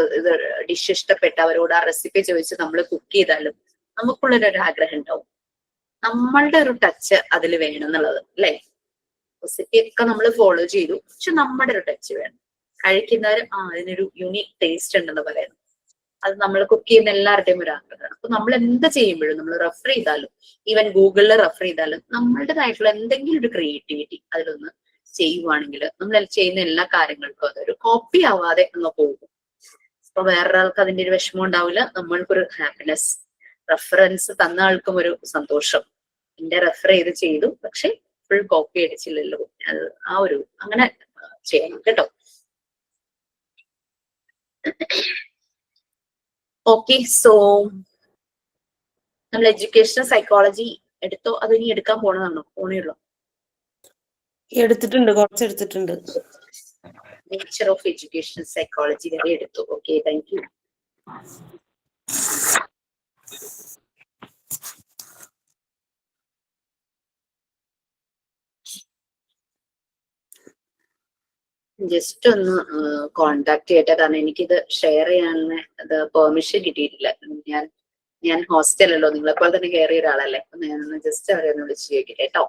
ഡിഷ് ഇഷ്ടപ്പെട്ട അവരോട് ആ റെസിപ്പി ചോദിച്ച് നമ്മൾ കുക്ക് ചെയ്താലും നമുക്കുള്ളൊരു ആഗ്രഹം ഉണ്ടാവും, നമ്മളുടെ ഒരു ടച്ച് അതിൽ വേണം എന്നുള്ളത് അല്ലേ. റെസിപ്പി ഒക്കെ നമ്മൾ ഫോളോ ചെയ്തു, പക്ഷെ നമ്മുടെ ഒരു ടച്ച് വേണം. കഴിക്കുന്നവർ അതിനൊരു യുണീക് ടേസ്റ്റ് ഉണ്ടെന്ന് പറയുന്നു. അത് നമ്മൾ കുക്ക് ചെയ്യുന്ന എല്ലാവരുടെയും ഒരു ആഗ്രഹമാണ്. അപ്പൊ നമ്മൾ എന്ത് ചെയ്യുമ്പോഴും നമ്മൾ റെഫർ ചെയ്താലും, ഈവൻ ഗൂഗിളിൽ റെഫർ ചെയ്താലും നമ്മളുടേതായിട്ടുള്ള എന്തെങ്കിലും ഒരു ക്രിയേറ്റിവിറ്റി അതിലൊന്ന് ചെയ്യുവാണെങ്കിൽ നമ്മൾ ചെയ്യുന്ന എല്ലാ കാര്യങ്ങൾക്കും അതൊരു കോപ്പി ആവാതെ ഒന്ന് പോകും. അപ്പൊ വേറൊരാൾക്ക് അതിന്റെ ഒരു വിഷമം ഉണ്ടാവില്ല, നമ്മൾക്കൊരു ഹാപ്പിനെസ്. റെഫറൻസ് തന്ന ആൾക്കും ഒരു സന്തോഷം, എന്റെ റെഫർ ചെയ്തു പക്ഷെ ഫുൾ കോപ്പി അടിച്ചില്ലല്ലോ. അത് ആ ഒരു അങ്ങനെ ചെയ്യണം കേട്ടോ. ഓക്കെ, സോ നമ്മൾ എഡ്യൂക്കേഷണൽ സൈക്കോളജി എടുത്തോ അതോ ഇനി എടുക്കാൻ പോണതാണോ? പോണേയുള്ളൂ. എടുത്തിട്ടുണ്ട്, കുറച്ചെടുത്തിട്ടുണ്ട്. നേച്ചർ ഓഫ് എഡ്യൂക്കേഷണൽ സൈക്കോളജി വരെ എടുത്തു. Okay, thank U. ജസ്റ്റ് ഒന്ന് കോണ്ടാക്ട് ചെയ്യട്ടെ, കാരണം എനിക്കിത് ഷെയർ ചെയ്യാനുള്ള പെർമിഷൻ കിട്ടിയിട്ടില്ല. ഞാൻ ഹോസ്റ്റലല്ലോ, നിങ്ങളെപ്പോലെ തന്നെ കയറിയ ഒരാളല്ലേ. അപ്പൊ ഞാനൊന്ന് ജസ്റ്റ് അവരെ ഒന്ന് വിളിച്ചു ചോദിക്കട്ടെ കേട്ടോ.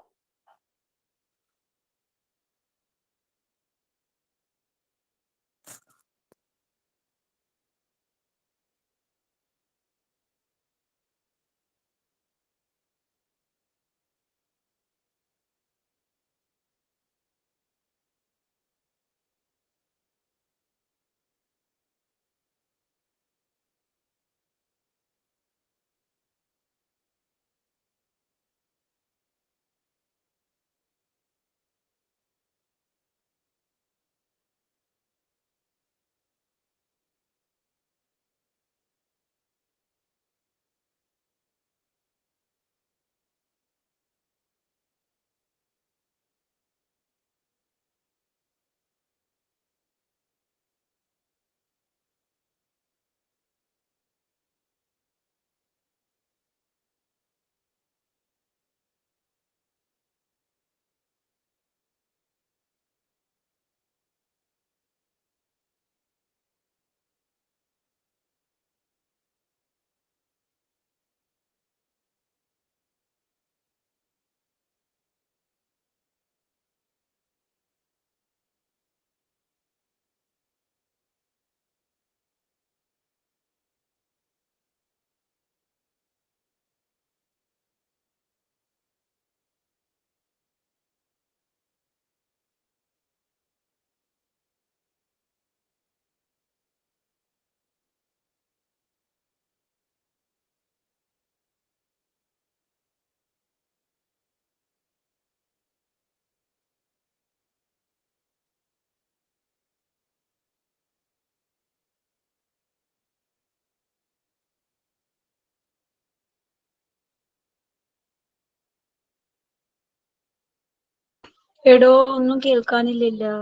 എടോ ഒന്നും കേൾക്കാനില്ലല്ലോ.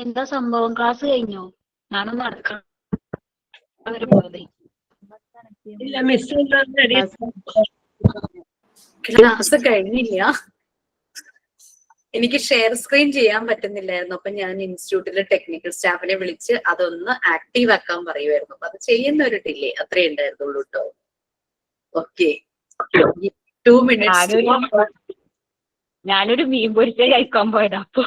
എന്താ സംഭവം? ക്ലാസ് കഴിഞ്ഞോ? ഞാനൊന്ന് നടക്കണം. ഇല്ല, മിസ് ക്ലാസ് കഴിഞ്ഞില്ല. എനിക്ക് ഷെയർ സ്ക്രീൻ ചെയ്യാൻ പറ്റുന്നില്ലായിരുന്നു. അപ്പൊ ഞാൻ ഇൻസ്റ്റിറ്റ്യൂട്ടിലെ ടെക്നിക്കൽ സ്റ്റാഫിനെ വിളിച്ച് അതൊന്ന് ആക്റ്റീവ് ആക്കാൻ പറയുമായിരുന്നു. അപ്പൊ അത് ചെയ്യുന്ന ഒരു ഡിലേ അത്രേ ഉണ്ടായിരുന്നുള്ളൂ കേട്ടോ. Okay, 2 minutes. ഞാനൊരു മീൻ പൊരിച്ച കഴിക്കാൻ പോയതാ. അപ്പൊ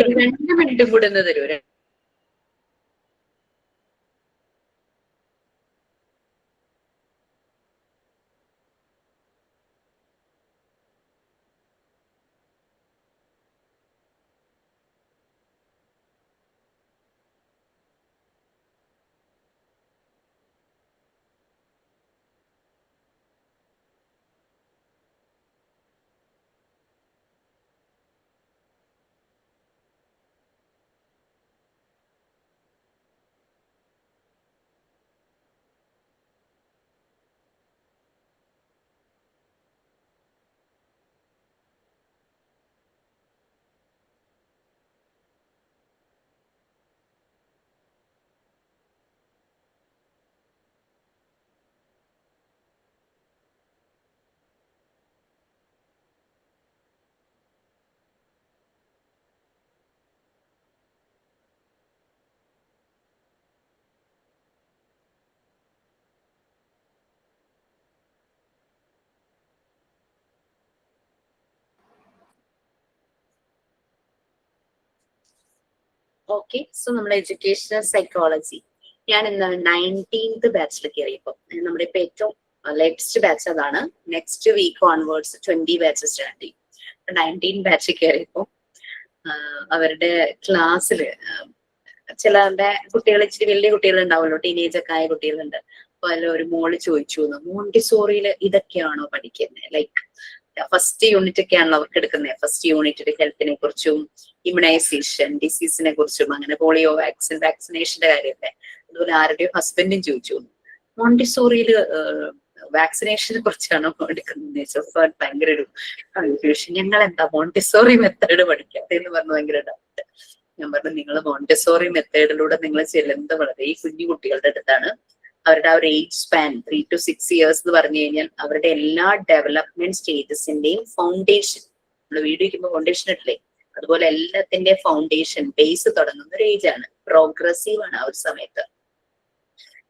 2 minute കൂടെ ഒന്ന് തരൂ. ഓക്കെ, സോ നമ്മുടെ എഡ്യൂക്കേഷണൽ സൈക്കോളജി ഞാൻ ഇന്ന് 19th ബാച്ചിൽ കയറിയപ്പോൾ നമ്മുടെ ഇപ്പൊ ഏറ്റവും ലേറ്റസ്റ്റ് ബാച്ച് അതാണ്. Next week onwards 20 batch start ചെയ്യും. 19 ബാച്ചിൽ കയറിയപ്പോൾ അവരുടെ ക്ലാസ്സിൽ ചിലരുടെ കുട്ടികൾ ഇച്ചിരി വലിയ കുട്ടികൾ ഉണ്ടാവുമല്ലോ, ടീനേജ് ഒക്കെ ആയ കുട്ടികളുണ്ട്. അപ്പൊ അതിൽ ഒരു മോള് ചോദിച്ചു, മോണ്ടിസോറിയിൽ ഇതൊക്കെയാണോ പഠിക്കുന്നത്? ലൈക്ക് ഫസ്റ്റ് യൂണിറ്റ് ഒക്കെയാണല്ലോ അവർക്ക് എടുക്കുന്നത്. ഫസ്റ്റ് യൂണിറ്റിൽ ഹെൽത്തിനെ കുറിച്ചും ഇമ്മ്യൂണൈസേഷൻ, ഡിസീസിനെ കുറിച്ചും, അങ്ങനെ പോളിയോ വാക്സിനേഷന്റെ കാര്യമല്ലേ. അതുപോലെ ആരുടെയോ ഹസ്ബൻഡും ചോദിച്ചു, മോണ്ടിസോറിയിൽ വാക്സിനേഷനെ കുറിച്ചാണോ എടുക്കുന്നത് ചോദിച്ചപ്പോൾ ഭയങ്കര ഒരു കൺഫ്യൂഷൻ. ഞങ്ങൾ എന്താ മോണ്ടിസോറി മെത്തേഡ് പഠിക്കാത്തെന്ന് പറഞ്ഞു ഭയങ്കര ഡൗട്ട്. ഞാൻ പറഞ്ഞു, നിങ്ങൾ മോണ്ടിസോറി മെത്തേഡിലൂടെ നിങ്ങൾ ചെല്ലുന്നത് വളരെ ഈ കുഞ്ഞു കുട്ടികളുടെ അടുത്താണ്. അവരുടെ ആ ഒരു ഏജ് സ്പാൻ 3 to 6 years എന്ന് പറഞ്ഞു കഴിഞ്ഞാൽ അവരുടെ എല്ലാ ഡെവലപ്മെന്റ് സ്റ്റേജസിന്റെയും ഫൗണ്ടേഷൻ, നമ്മൾ വീട് വയ്ക്കുമ്പോൾ ഫൗണ്ടേഷൻ ഇട്ടില്ലേ, അതുപോലെ എല്ലാത്തിന്റെ ഫൗണ്ടേഷൻ ബേസ് തുടങ്ങുന്ന ഒരു ഏജ് ആണ്. പ്രോഗ്രസീവ് ആണ് ആ ഒരു സമയത്ത്.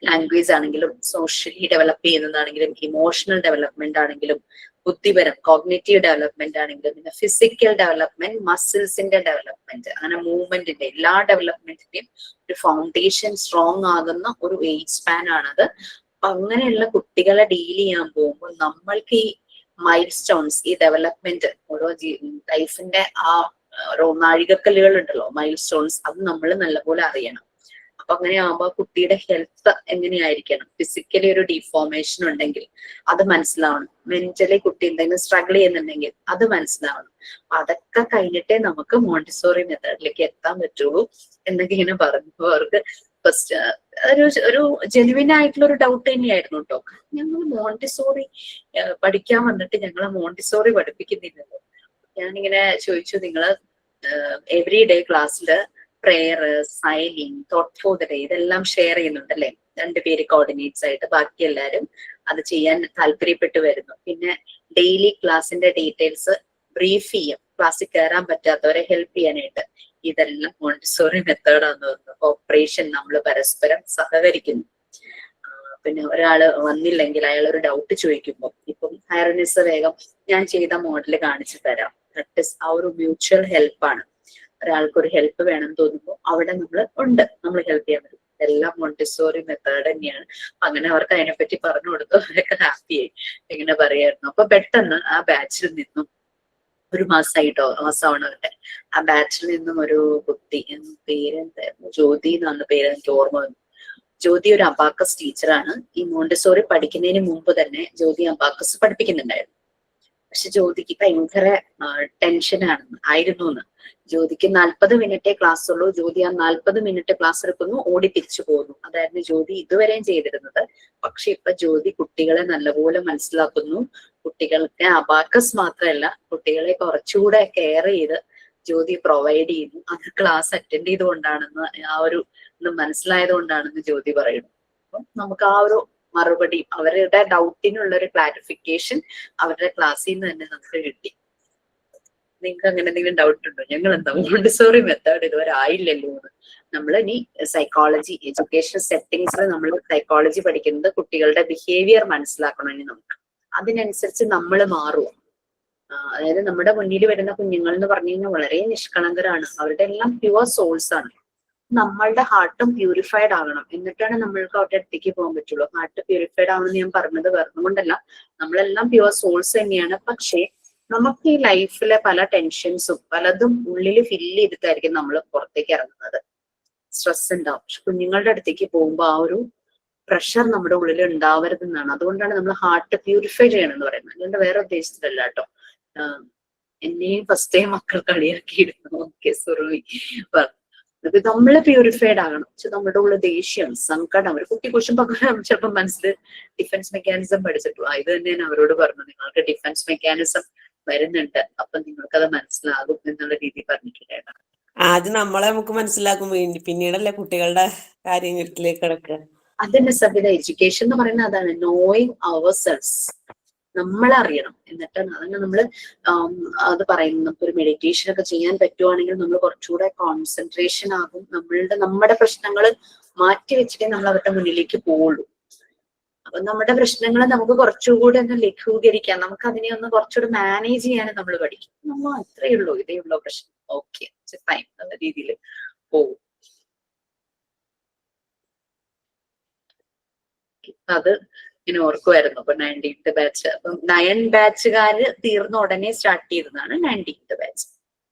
ലാംഗ്വേജ് ആണെങ്കിലും, സോഷ്യലി ഡെവലപ്പ് ചെയ്യുന്നതാണെങ്കിലും, ഇമോഷണൽ ഡെവലപ്മെന്റ് ആണെങ്കിലും, ബുദ്ധിപരം കോഗ്നേറ്റീവ് ഡെവലപ്മെന്റ് ആണെങ്കിലും, പിന്നെ ഫിസിക്കൽ ഡെവലപ്മെന്റ്, മസിൽസിന്റെ ഡെവലപ്മെന്റ്, അങ്ങനെ മൂവ്മെന്റിന്റെ എല്ലാ ഡെവലപ്മെന്റിന്റെയും ഒരു ഫൗണ്ടേഷൻ സ്ട്രോങ് ആകുന്ന ഒരു ഏജ് സ്പാൻ ആണത്. അപ്പൊ അങ്ങനെയുള്ള കുട്ടികളെ ഡീൽ ചെയ്യാൻ പോകുമ്പോൾ നമ്മൾക്ക് ഈ മൈൽ സ്റ്റോൺസ്, ഈ ഡെവലപ്മെന്റ്, ഓരോ ലൈഫിന്റെ ആ ഓരോ നാഴികക്കല്ലുകൾ ഉണ്ടല്ലോ, മൈൽ സ്റ്റോൺസ്, അത് നമ്മൾ നല്ലപോലെ അറിയണം. അപ്പൊ അങ്ങനെ ആകുമ്പോൾ കുട്ടിയുടെ ഹെൽത്ത് എങ്ങനെയായിരിക്കണം, ഫിസിക്കലി ഒരു ഡിഫോർമേഷൻ ഉണ്ടെങ്കിൽ അത് മനസ്സിലാവണം, മെന്റലി കുട്ടി എന്തെങ്കിലും സ്ട്രഗിൾ ചെയ്യുന്നുണ്ടെങ്കിൽ അത് മനസ്സിലാവണം. അതൊക്കെ കഴിഞ്ഞിട്ടേ നമുക്ക് മോണ്ടിസോറി മെത്തേഡിലേക്ക് എത്താൻ പറ്റുള്ളൂ എന്നൊക്കെ ഇങ്ങനെ പറഞ്ഞപ്പോൾ അവർക്ക് ഫസ്റ്റ് ഒരു ജെനുവിൻ ആയിട്ടുള്ള ഒരു ഡൗട്ട് തന്നെയായിരുന്നു കേട്ടോ. ഞങ്ങൾ മോണ്ടിസോറി പഠിക്കാൻ വന്നിട്ട് ഞങ്ങളെ മോണ്ടിസോറി പഠിപ്പിക്കുന്നില്ലല്ലോ. ഞാനിങ്ങനെ ചോദിച്ചു, നിങ്ങള് എവറി ഡേ ക്ലാസ്സിൽ prayer, signing, thought for the day ഇതെല്ലാം ഷെയർ ചെയ്യുന്നുണ്ടല്ലേ? 2 പേര് കോർഡിനേറ്റ്സ് ആയിട്ട്, ബാക്കി എല്ലാവരും അത് ചെയ്യാൻ താല്പര്യപ്പെട്ടു വരുന്നു. പിന്നെ ഡെയിലി ക്ലാസ്സിന്റെ ഡീറ്റെയിൽസ് ബ്രീഫ് ചെയ്യും, ക്ലാസ്സിൽ കയറാൻ പറ്റാത്തവരെ ഹെൽപ്പ് ചെയ്യാനായിട്ട്. ഇതെല്ലാം മോണ്ടിസോറി മെത്തേഡാന്ന് പറഞ്ഞു. ഓപ്പറേഷൻ, നമ്മൾ പരസ്പരം സഹകരിക്കുന്നു. പിന്നെ ഒരാള് വന്നില്ലെങ്കിൽ അയാൾ ഒരു ഡൗട്ട് ചോദിക്കുമ്പോൾ, ഇപ്പം ഹയർനെസ് വേഗം ഞാൻ ചെയ്ത മോഡല് കാണിച്ചു തരാം. ദാറ്റ് ഇസ് ആ ഒരു മ്യൂച്വൽ ഹെൽപ്പാണ്. ഒരാൾക്കൊരു ഹെൽപ്പ് വേണം തോന്നുമ്പോൾ അവിടെ നമ്മൾ ഹെൽപ്പ് ചെയ്യാൻ പറ്റും. എല്ലാം മോണ്ടിസോറി മെത്തേഡ് തന്നെയാണ്. അങ്ങനെ അവർക്ക് അതിനെപ്പറ്റി പറഞ്ഞു കൊടുത്തു. അവരൊക്കെ ഹാപ്പിയായി. എങ്ങനെ പറയായിരുന്നു. അപ്പൊ പെട്ടെന്ന് ആ ബാച്ചിൽ നിന്നും ഒരു മാസമാവണവരുടെ ആ ബാച്ചിൽ നിന്നും ഒരു കുട്ടി, പേരെന്തായിരുന്നു, ജ്യോതി എന്നാണ് പേര്, എനിക്ക് ഓർമ്മ വന്നു. ജ്യോതി ഒരു അബാക്കസ് ടീച്ചറാണ്. ഈ മോണ്ടിസോറി പഠിക്കുന്നതിന് മുമ്പ് തന്നെ ജ്യോതി അബാക്കസ് പഠിപ്പിക്കുന്നുണ്ടായിരുന്നു. പക്ഷെ ജ്യോതിക്ക് ഭയങ്കര ആയിരുന്നു. ജ്യോതിക്ക് 40 മിനിറ്റേ ക്ലാസ് ഉള്ളൂ. ജ്യോതി ആ 40 മിനിറ്റ് ക്ലാസ് എടുക്കുന്നു, ഓടി തിരിച്ചു പോകുന്നു. അതായിരുന്നു ജ്യോതി ഇതുവരെയും ചെയ്തിരുന്നത്. പക്ഷെ ഇപ്പൊ ജ്യോതി കുട്ടികളെ നല്ലപോലെ മനസ്സിലാക്കുന്നു. കുട്ടികൾക്ക് അബാക്കസ് മാത്രമല്ല, കുട്ടികളെ കുറച്ചുകൂടെ കെയർ ചെയ്ത് ജ്യോതി പ്രൊവൈഡ് ചെയ്യുന്നു. അത് ക്ലാസ് അറ്റൻഡ് ചെയ്തുകൊണ്ടാണെന്ന്, ആ ഒരു ഇത് മനസ്സിലായത് കൊണ്ടാണെന്ന് ജ്യോതി പറയുന്നു. അപ്പം നമുക്ക് ആ ഒരു മറുപടി, അവരുടെ ഡൗട്ടിനുള്ള ഒരു ക്ലാരിഫിക്കേഷൻ അവരുടെ ക്ലാസ്സിൽ നിന്ന് തന്നെ നമുക്ക് കിട്ടി. നിങ്ങൾക്ക് അങ്ങനെ എന്തെങ്കിലും ഡൗട്ട് ഉണ്ടോ? ഞങ്ങൾ എന്താ മോണ്ടിസോറി മെത്തേഡ് ഇതുവരെ ആയില്ലല്ലോ എന്ന്. നമ്മൾ ഇനി സൈക്കോളജി എഡ്യൂക്കേഷൻ സെറ്റിങ്സിൽ നമ്മൾ സൈക്കോളജി പഠിക്കുന്നത് കുട്ടികളുടെ ബിഹേവിയർ മനസ്സിലാക്കണമെങ്കിൽ നമുക്ക് അതിനനുസരിച്ച് നമ്മൾ മാറും. അതായത് നമ്മുടെ മുന്നിൽ വരുന്ന കുഞ്ഞുങ്ങൾ എന്ന് പറഞ്ഞു കഴിഞ്ഞാൽ വളരെ നിഷ്കളങ്കരാണ്. അവരുടെ എല്ലാം പ്യുവർ സോൾസ് ആണ്. നമ്മളുടെ ഹാർട്ടും പ്യൂരിഫൈഡ് ആകണം, എന്നിട്ടാണ് നമ്മൾക്ക് അവരുടെ അടുത്തേക്ക് പോകാൻ പറ്റുള്ളൂ. ഹാർട്ട് പ്യൂരിഫൈഡ് ആവണമെന്ന് ഞാൻ പറഞ്ഞത് വേറെ കൊണ്ടല്ല, നമ്മളെല്ലാം പ്യുവർ സോൾസ് തന്നെയാണ്. പക്ഷേ നമുക്ക് ഈ ലൈഫിലെ പല ടെൻഷൻസും പലതും ഉള്ളിൽ ഫില്ല് ചെയ്തിട്ടായിരിക്കും നമ്മൾ പുറത്തേക്ക് ഇറങ്ങുന്നത്. സ്ട്രെസ് ഉണ്ടാവും. പക്ഷെ കുഞ്ഞുങ്ങളുടെ അടുത്തേക്ക് പോകുമ്പോൾ ആ ഒരു പ്രഷർ നമ്മുടെ ഉള്ളിൽ ഉണ്ടാവരുതെന്നാണ്. അതുകൊണ്ടാണ് നമ്മൾ ഹാർട്ട് പ്യൂരിഫൈ ചെയ്യണം എന്ന് പറയുന്നത്, അതുകൊണ്ട് വേറെ ഉദ്ദേശത്തിലല്ല കേട്ടോ. എന്നെയും ഫസ്റ്റ് ടൈം മക്കൾ കളിയാക്കിയിരുന്നു. ഓക്കെ സുറുവി, നമ്മള് പ്യൂരിഫൈഡ് ആകണം. പക്ഷെ നമ്മുടെ ഉള്ള ദേഷ്യം, സങ്കടം, ഒരു കുട്ടി കുശുമ്പോ ചിലപ്പോൾ മനസ്സിൽ ഡിഫൻസ് മെക്കാനിസം പഠിച്ചിട്ടു. ഇത് തന്നെയാണ് അവരോട് പറഞ്ഞു, നിങ്ങൾക്ക് ഡിഫൻസ് മെക്കാനിസം വരുന്നുണ്ട്, അപ്പൊ നിങ്ങൾക്കത് മനസ്സിലാകും എന്നുള്ള രീതിയിൽ പറഞ്ഞിട്ടുണ്ടായിരുന്നു. ആദ്യം നമ്മളെ നമുക്ക് മനസ്സിലാക്കും, പിന്നീടല്ലേ കുട്ടികളുടെ കാര്യങ്ങളിലേക്ക് കിടക്കുക. അതിന്റെ സഭ്യത എഡ്യൂക്കേഷൻ എന്ന് പറയുന്നത് അതാണ്, നോയിങ് അവർ സെൽസ്. നമ്മളറിയണം. എന്നിട്ടാണ് അതന്നെ നമ്മള് അത് പറയുന്നത്. നമുക്കൊരു മെഡിറ്റേഷൻ ഒക്കെ ചെയ്യാൻ പറ്റുവാണെങ്കിൽ നമ്മൾ കുറച്ചുകൂടെ കോൺസെൻട്രേഷൻ ആകും. നമ്മുടെ പ്രശ്നങ്ങൾ മാറ്റി വെച്ചിട്ടേ നമ്മൾ അവരുടെ മുന്നിലേക്ക് പോവുള്ളൂ. അപ്പൊ നമ്മുടെ പ്രശ്നങ്ങൾ നമുക്ക് കുറച്ചുകൂടി ഒന്ന് ലഘൂകരിക്കാം, നമുക്ക് അതിനെ ഒന്ന് കുറച്ചുകൂടി മാനേജ് ചെയ്യാനും നമ്മൾ പഠിക്കും. നമ്മൾ അത്രയേ ഉള്ളൂ, ഇതേ ഉള്ളൂ പ്രശ്നം, ഓക്കെ ഫൈൻ എന്ന രീതിയിൽ പോകും. അത് ഇങ്ങനെ ഓർക്കുമായിരുന്നു. അപ്പൊ 19th ബാച്ച്, അപ്പം 9 ബാച്ചുകാര് തീർന്ന ഉടനെ സ്റ്റാർട്ട് ചെയ്തതാണ് 19th ബാച്ച്.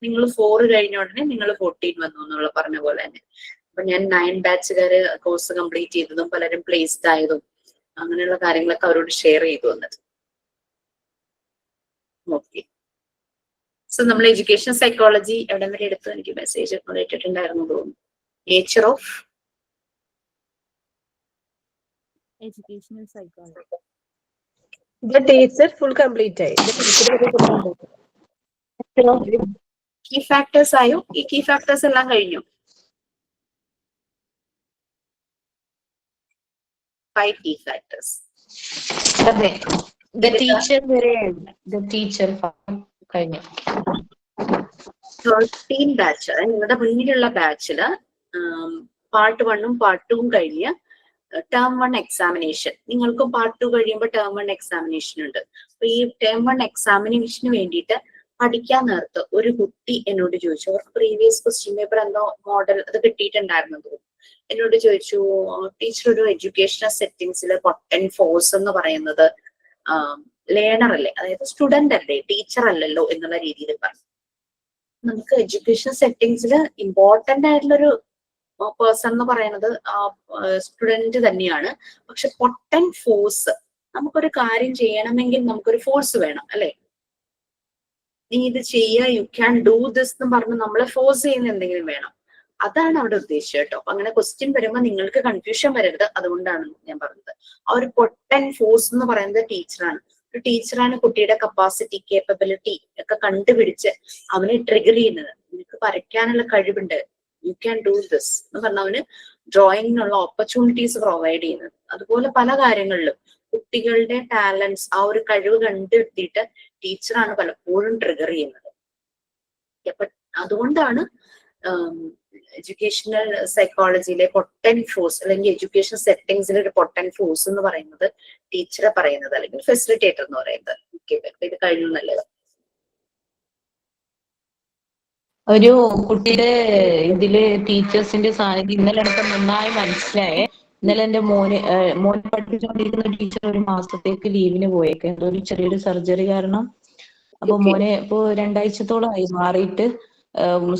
നിങ്ങൾ 4 കഴിഞ്ഞ ഉടനെ നിങ്ങൾ 14 വന്നു എന്നുള്ള പറഞ്ഞ പോലെ തന്നെ. അപ്പൊ ഞാൻ 9 ബാച്ചുകാര് കോഴ്സ് കംപ്ലീറ്റ് ചെയ്തതും പലരും പ്ലേസ്ഡ് ആയതും അങ്ങനെയുള്ള കാര്യങ്ങളൊക്കെ അവരോട് ഷെയർ ചെയ്തു വന്നത്. ഓക്കെ, സോ നമ്മൾ എഡ്യൂക്കേഷൻ സൈക്കോളജി എവിടെ വരെ എടുത്തു? എനിക്ക് മെസ്സേജ് ഇട്ടിട്ടുണ്ടായിരുന്നു തോന്നുന്നു. Nature of educational psychology. The teacher full complete ആയി. കീ ഫാക്ടേഴ്സ് ആയോ? ഈ കീ ഫാക്ടേഴ്സ് എല്ലാം കഴിഞ്ഞു. 5 key factors. അതെ, ദ ടീച്ചർ വരെയുണ്ട്. ദ ടീച്ചർ കഴിഞ്ഞു. 13 ബാച്ച്, അതായത് നിങ്ങളുടെ മുന്നിലുള്ള ബാച്ചില് പാർട്ട് 1ഉം പാർട്ട് 2ഉം കഴിഞ്ഞ് ടേം 1 എക്സാമിനേഷൻ. നിങ്ങൾക്കും പാർട്ട് 2 കഴിയുമ്പോൾ ടേം 1 എക്സാമിനേഷൻ ഉണ്ട്. അപ്പൊ ഈ ടേം 1 എക്സാമിനേഷന് വേണ്ടിയിട്ട് പഠിക്കാൻ നേരത്ത് ഒരു കുട്ടി എന്നോട് ചോദിച്ചു, അവർക്ക് പ്രീവിയസ് ക്വസ്റ്റ്യൻ പേപ്പർ എന്തോ മോഡൽ അത് കിട്ടിയിട്ടുണ്ടായിരുന്നു തോന്നുന്നു. എന്നോട് ചോദിച്ചു, ടീച്ചർ ഒരു എഡ്യൂക്കേഷണൽ സെറ്റിംഗ്സിൽ പൊട്ടൻറ്റ് ഫോഴ്സ് എന്ന് പറയുന്നത് ലേണർ അല്ലേ, അതായത് സ്റ്റുഡന്റ് അല്ലേ, ടീച്ചർ അല്ലല്ലോ എന്നുള്ള രീതിയിൽ പറഞ്ഞു. നമുക്ക് എഡ്യൂക്കേഷൻ സെറ്റിംഗ്സിൽ ഇമ്പോർട്ടന്റ് ആയിട്ടുള്ളൊരു പേഴ്സൺ എന്ന് പറയുന്നത് സ്റ്റുഡന്റ് തന്നെയാണ്. പക്ഷെ പൊട്ടൻറ്റ് ഫോഴ്സ്, നമുക്കൊരു കാര്യം ചെയ്യണമെങ്കിൽ നമുക്കൊരു ഫോഴ്സ് വേണം അല്ലെ. നീ ഇത് ചെയ്യുക, യു ക്യാൻ ഡു ദിസ് എന്ന് പറഞ്ഞ് നമ്മളെ ഫോഴ്സ് ചെയ്യുന്ന എന്തെങ്കിലും വേണം. അതാണ് അവിടെ ഉദ്ദേശിച്ചത് കേട്ടോ. അപ്പൊ അങ്ങനെ ക്വസ്റ്റ്യൻ വരുമ്പോൾ നിങ്ങൾക്ക് കൺഫ്യൂഷൻ വരരുത്, അതുകൊണ്ടാണ് ഞാൻ പറഞ്ഞത്. ആ ഒരു പൊട്ടൻറ്റ് ഫോഴ്സ് എന്ന് പറയുന്നത് ടീച്ചറാണ്. ഒരു ടീച്ചറാണ് കുട്ടിയുടെ കപ്പാസിറ്റി, കേപ്പബിലിറ്റി ഒക്കെ കണ്ടുപിടിച്ച് അവനെ ട്രിഗർ ചെയ്യുന്നത്. നിനക്ക് വരയ്ക്കാനുള്ള കഴിവുണ്ട്, യു ക്യാൻ ഡു ദിസ് എന്ന് പറഞ്ഞ അവന് ഡ്രോയിങ്ങിനുള്ള ഓപ്പർച്യൂണിറ്റീസ് പ്രൊവൈഡ് ചെയ്യുന്നത്. അതുപോലെ പല കാര്യങ്ങളിലും കുട്ടികളുടെ ടാലൻസ്, ആ ഒരു കഴിവ് കണ്ടെത്തിയിട്ട് ടീച്ചറാണ് പലപ്പോഴും ട്രിഗർ ചെയ്യുന്നത്. അപ്പൊ അതുകൊണ്ടാണ് എഡ്യൂക്കേഷണൽ സൈക്കോളജിയിലെ പൊട്ടൻറ്റ് ഫോഴ്സ് അല്ലെങ്കിൽ എഡ്യൂക്കേഷൻ സെറ്റിംഗ്സിലെ ഒരു പൊട്ടൻറ്റ് ഫോഴ്സ് എന്ന് പറയുന്നത് ടീച്ചറെ പറയുന്നത്, അല്ലെങ്കിൽ ഫെസിലിറ്റേറ്റർ എന്ന് പറയുന്നത്. ഓക്കെ, ഇത് കഴിഞ്ഞു നല്ലത്. ഒരു കുട്ടിയുടെ ഇതില് ടീച്ചേഴ്സിന്റെ സാന്നിധ്യം ഇന്നലെ എനിക്ക് നന്നായി മനസ്സിലായേ. ഇന്നലെ എന്റെ മോനെ പഠിപ്പിച്ചുകൊണ്ടിരിക്കുന്ന ടീച്ചർ ഒരു മാസത്തേക്ക് ലീവിന് പോയേക്കെ, എന്തോ ഒരു ചെറിയൊരു സർജറി കാരണം. അപ്പൊ മോനെ ഇപ്പൊ 2 ആഴ്ചത്തോളമായി മാറിയിട്ട്,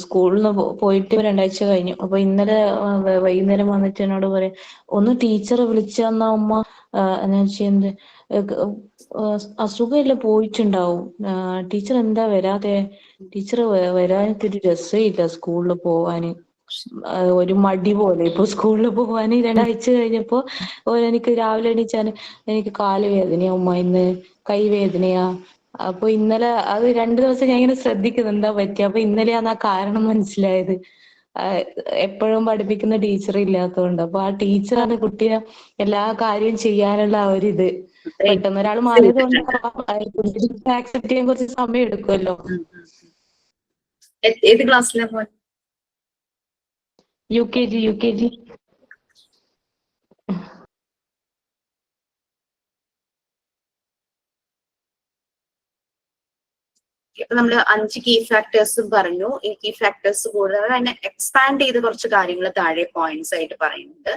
സ്കൂളിൽ നിന്ന് പോയിട്ട് 2 ആഴ്ച കഴിഞ്ഞു. അപ്പൊ ഇന്നലെ വൈകുന്നേരം വന്നിട്ട് എന്നോട് പറയാം, ഒന്ന് ടീച്ചറെ വിളിച്ചെന്ന അമ്മ, എന്നാ വെച്ചാൽ അസുഖമില്ല പോയിട്ടുണ്ടാവും, ടീച്ചർ എന്താ വരാതെ, ടീച്ചർ വരാനൊരു രസമില്ല സ്കൂളിൽ പോവാന്, ഒരു മടി പോലെ ഇപ്പൊ സ്കൂളിൽ പോവാന്. 2 ആഴ്ച കഴിഞ്ഞപ്പോ എനിക്ക് രാവിലെ എണീച്ചാല് എനിക്ക് കാല് വേദനയാ ഉമ്മ, ഇന്ന് കൈ വേദനയാ. അപ്പൊ ഇന്നലെ അത് 2 ദിവസം ഞാൻ ഇങ്ങനെ ശ്രദ്ധിക്കുന്നു എന്താ പറ്റിയ. അപ്പൊ ഇന്നലെയാണ് ആ കാരണം മനസ്സിലായത്, എപ്പോഴും പഠിപ്പിക്കുന്ന ടീച്ചർ ഇല്ലാത്തതുകൊണ്ട്. അപ്പൊ ആ ടീച്ചറാണ് കുട്ടിയെ എല്ലാ കാര്യവും ചെയ്യാനുള്ള ആ ഒരു ഇത്. പെട്ടെന്ന് ഒരാൾ മാറിയത് കൊണ്ട് ആക്സെപ്റ്റ് ചെയ്യാൻ കുറച്ച് സമയം എടുക്കുമല്ലോ. ഏത് ക്ലാസ്സിലാണ് മോൻ? UKG. അപ്പൊ നമ്മള് 5 കീ ഫാക്ടേഴ്സും പറഞ്ഞു. ഈ കീ ഫാക്ടേഴ്സ് കൂടാതെ അതിനെ എക്സ്പാൻഡ് ചെയ്ത് കുറച്ച് കാര്യങ്ങൾ താഴെ പോയിന്റ്സ് ആയിട്ട് പറയുന്നുണ്ട്.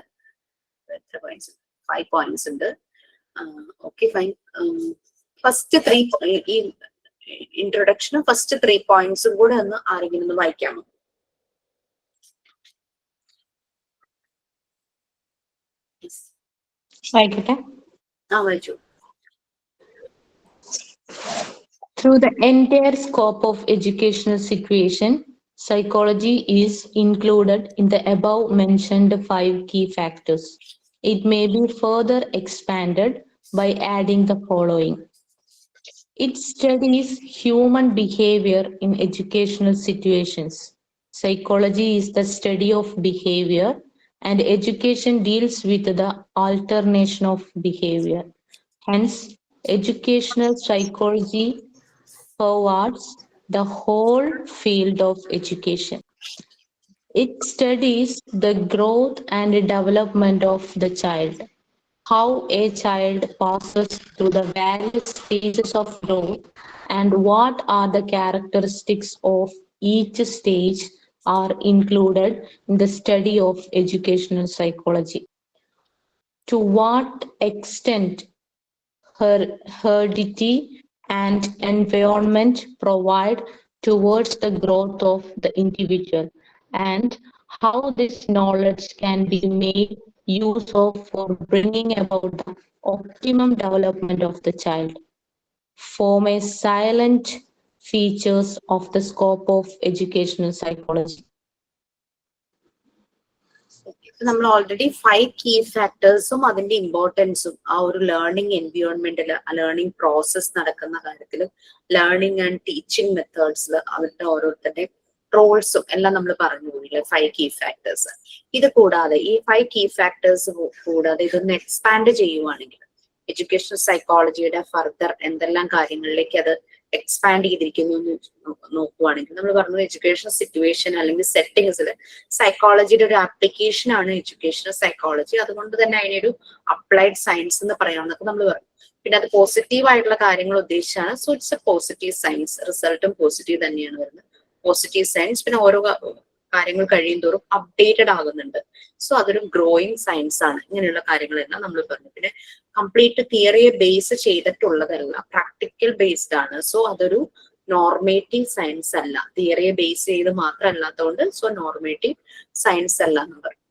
എത്ര പോയിന്റ്സ്? 5 പോയിന്റ്സ് ഉണ്ട്. Okay, fine. ഫസ്റ്റ് 3 ഈ ഇൻട്രൊഡക്ഷനും ഫസ്റ്റ് 3 പോയിന്റ്സും കൂടെ ഒന്ന് ആരെങ്കിലും ഒന്ന് വായിക്കാമോ? വായിക്കട്ടെ. വായിച്ചു. Through the entire scope of educational situation, psychology is included in the above mentioned 5 key factors. It may be further expanded by adding the following. It studies human behavior in educational situations. Psychology is the study of behavior, and education deals with the alternation of behavior. Hence, educational psychology pervades the whole field of education. It studies the growth and development of the child, how a child passes through the various stages of growth, and what are the characteristics of each stage are included in the study of educational psychology. To what extent heredity and environment provide towards the growth of the individual, and how this knowledge can be made use of for bringing about the optimum development of the child, form a silent features of the scope of educational psychology. നമ്മൾ already 5 key ഫാക്ടേഴ്സും അതിന്റെ ഇമ്പോർട്ടൻസും ആ ഒരു learning എൻവയോൺമെന്റിൽ, learning process നടക്കുന്ന കാര്യത്തിൽ, learning and teaching മെത്തേഡ്സിൽ അവരുടെ ഓരോരുത്തരുടെ റോൾസും എല്ലാം നമ്മൾ പറഞ്ഞു പോയില്ലേ, 5 കീ ഫാക്ടേഴ്സ്. ഇത് കൂടാതെ ഈ 5 കീ ഫാക്ടേഴ്സ് കൂടാതെ ഇതൊന്ന് എക്സ്പാൻഡ് ചെയ്യുവാണെങ്കിൽ എഡ്യൂക്കേഷണൽ സൈക്കോളജിയുടെ ഫർദർ എന്തെല്ലാം കാര്യങ്ങളിലേക്ക് അത് എക്സ്പാൻഡ് ചെയ്തിരിക്കുന്നു എന്ന് നോക്കുവാണെങ്കിൽ നമ്മൾ പറഞ്ഞു എഡ്യൂക്കേഷണൽ സിറ്റുവേഷൻ അല്ലെങ്കിൽ സെറ്റിംഗ്സിൽ സൈക്കോളജിയുടെ ഒരു ആപ്ലിക്കേഷൻ ആണ് എഡ്യൂക്കേഷണൽ സൈക്കോളജി. അതുകൊണ്ട് തന്നെ അതിനൊരു അപ്ലൈഡ് സയൻസ് എന്ന് പറയാമെന്നൊക്കെ നമ്മൾ പറഞ്ഞു. പിന്നെ അത് പോസിറ്റീവ് ആയിട്ടുള്ള കാര്യങ്ങൾ ഉദ്ദേശിച്ചാണ്. So it's A positive science, റിസൾട്ടും പോസിറ്റീവ് തന്നെയാണ് വരുന്നത്. Positive science. പിന്നെ ഓരോ കാര്യങ്ങൾ കഴിയും തോറും അപ്ഡേറ്റഡ് ആകുന്നുണ്ട്. സോ അതൊരു ഗ്രോയിങ് സയൻസ് ആണ്. ഇങ്ങനെയുള്ള കാര്യങ്ങളെല്ലാം നമ്മൾ പറഞ്ഞു. പിന്നെ കംപ്ലീറ്റ് തിയറിയെ ബേസ് ചെയ്തിട്ടുള്ളതല്ല, പ്രാക്ടിക്കൽ ബേസ്ഡ് ആണ്. സോ അതൊരു നോർമേറ്റീവ് സയൻസ് അല്ല, തിയറിയെ ബേസ് ചെയ്ത് മാത്രമല്ലാത്തതുകൊണ്ട് സോ നോർമേറ്റീവ് സയൻസ് അല്ല എന്ന് പറയും.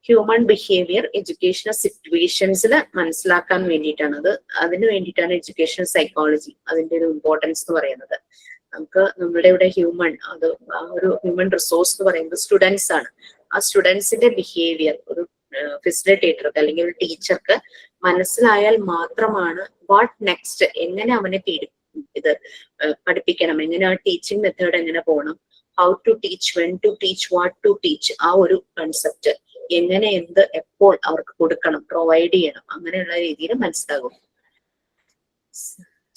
ഹ്യൂമൻ ബിഹേവിയർ എഡ്യൂക്കേഷണൽ സിറ്റുവേഷൻസിൽ മനസ്സിലാക്കാൻ വേണ്ടിയിട്ടാണ് അതിന് വേണ്ടിയിട്ടാണ് എഡ്യൂക്കേഷണൽ സൈക്കോളജി അതിന്റെ ഒരു ഇമ്പോർട്ടൻസ് എന്ന് പറയുന്നത്. നമുക്ക് നമ്മുടെ ഇവിടെ ഒരു ഹ്യൂമൻ റിസോഴ്സ് എന്ന് പറയുന്നത് സ്റ്റുഡൻസ് ആണ്. ആ സ്റ്റുഡൻസിന്റെ ബിഹേവിയർ ഒരു ഫെസിലിറ്റേറ്റർക്ക് അല്ലെങ്കിൽ ഒരു ടീച്ചർക്ക് മനസ്സിലായാൽ മാത്രമാണ് വാട്ട് നെക്സ്റ്റ്, എങ്ങനെ അവനെ ഇത് പഠിപ്പിക്കണം, എങ്ങനെ ആ ടീച്ചിങ് മെത്തേഡ് എങ്ങനെ പോകണം, how to teach, when to teach, what to teach, ആ ഒരു കൺസെപ്റ്റ് എങ്ങനെ എന്ത് എപ്പോൾ അവർക്ക് കൊടുക്കണം, പ്രൊവൈഡ് ചെയ്യണം, അങ്ങനെയുള്ള രീതിയിൽ മനസ്സിലാകും.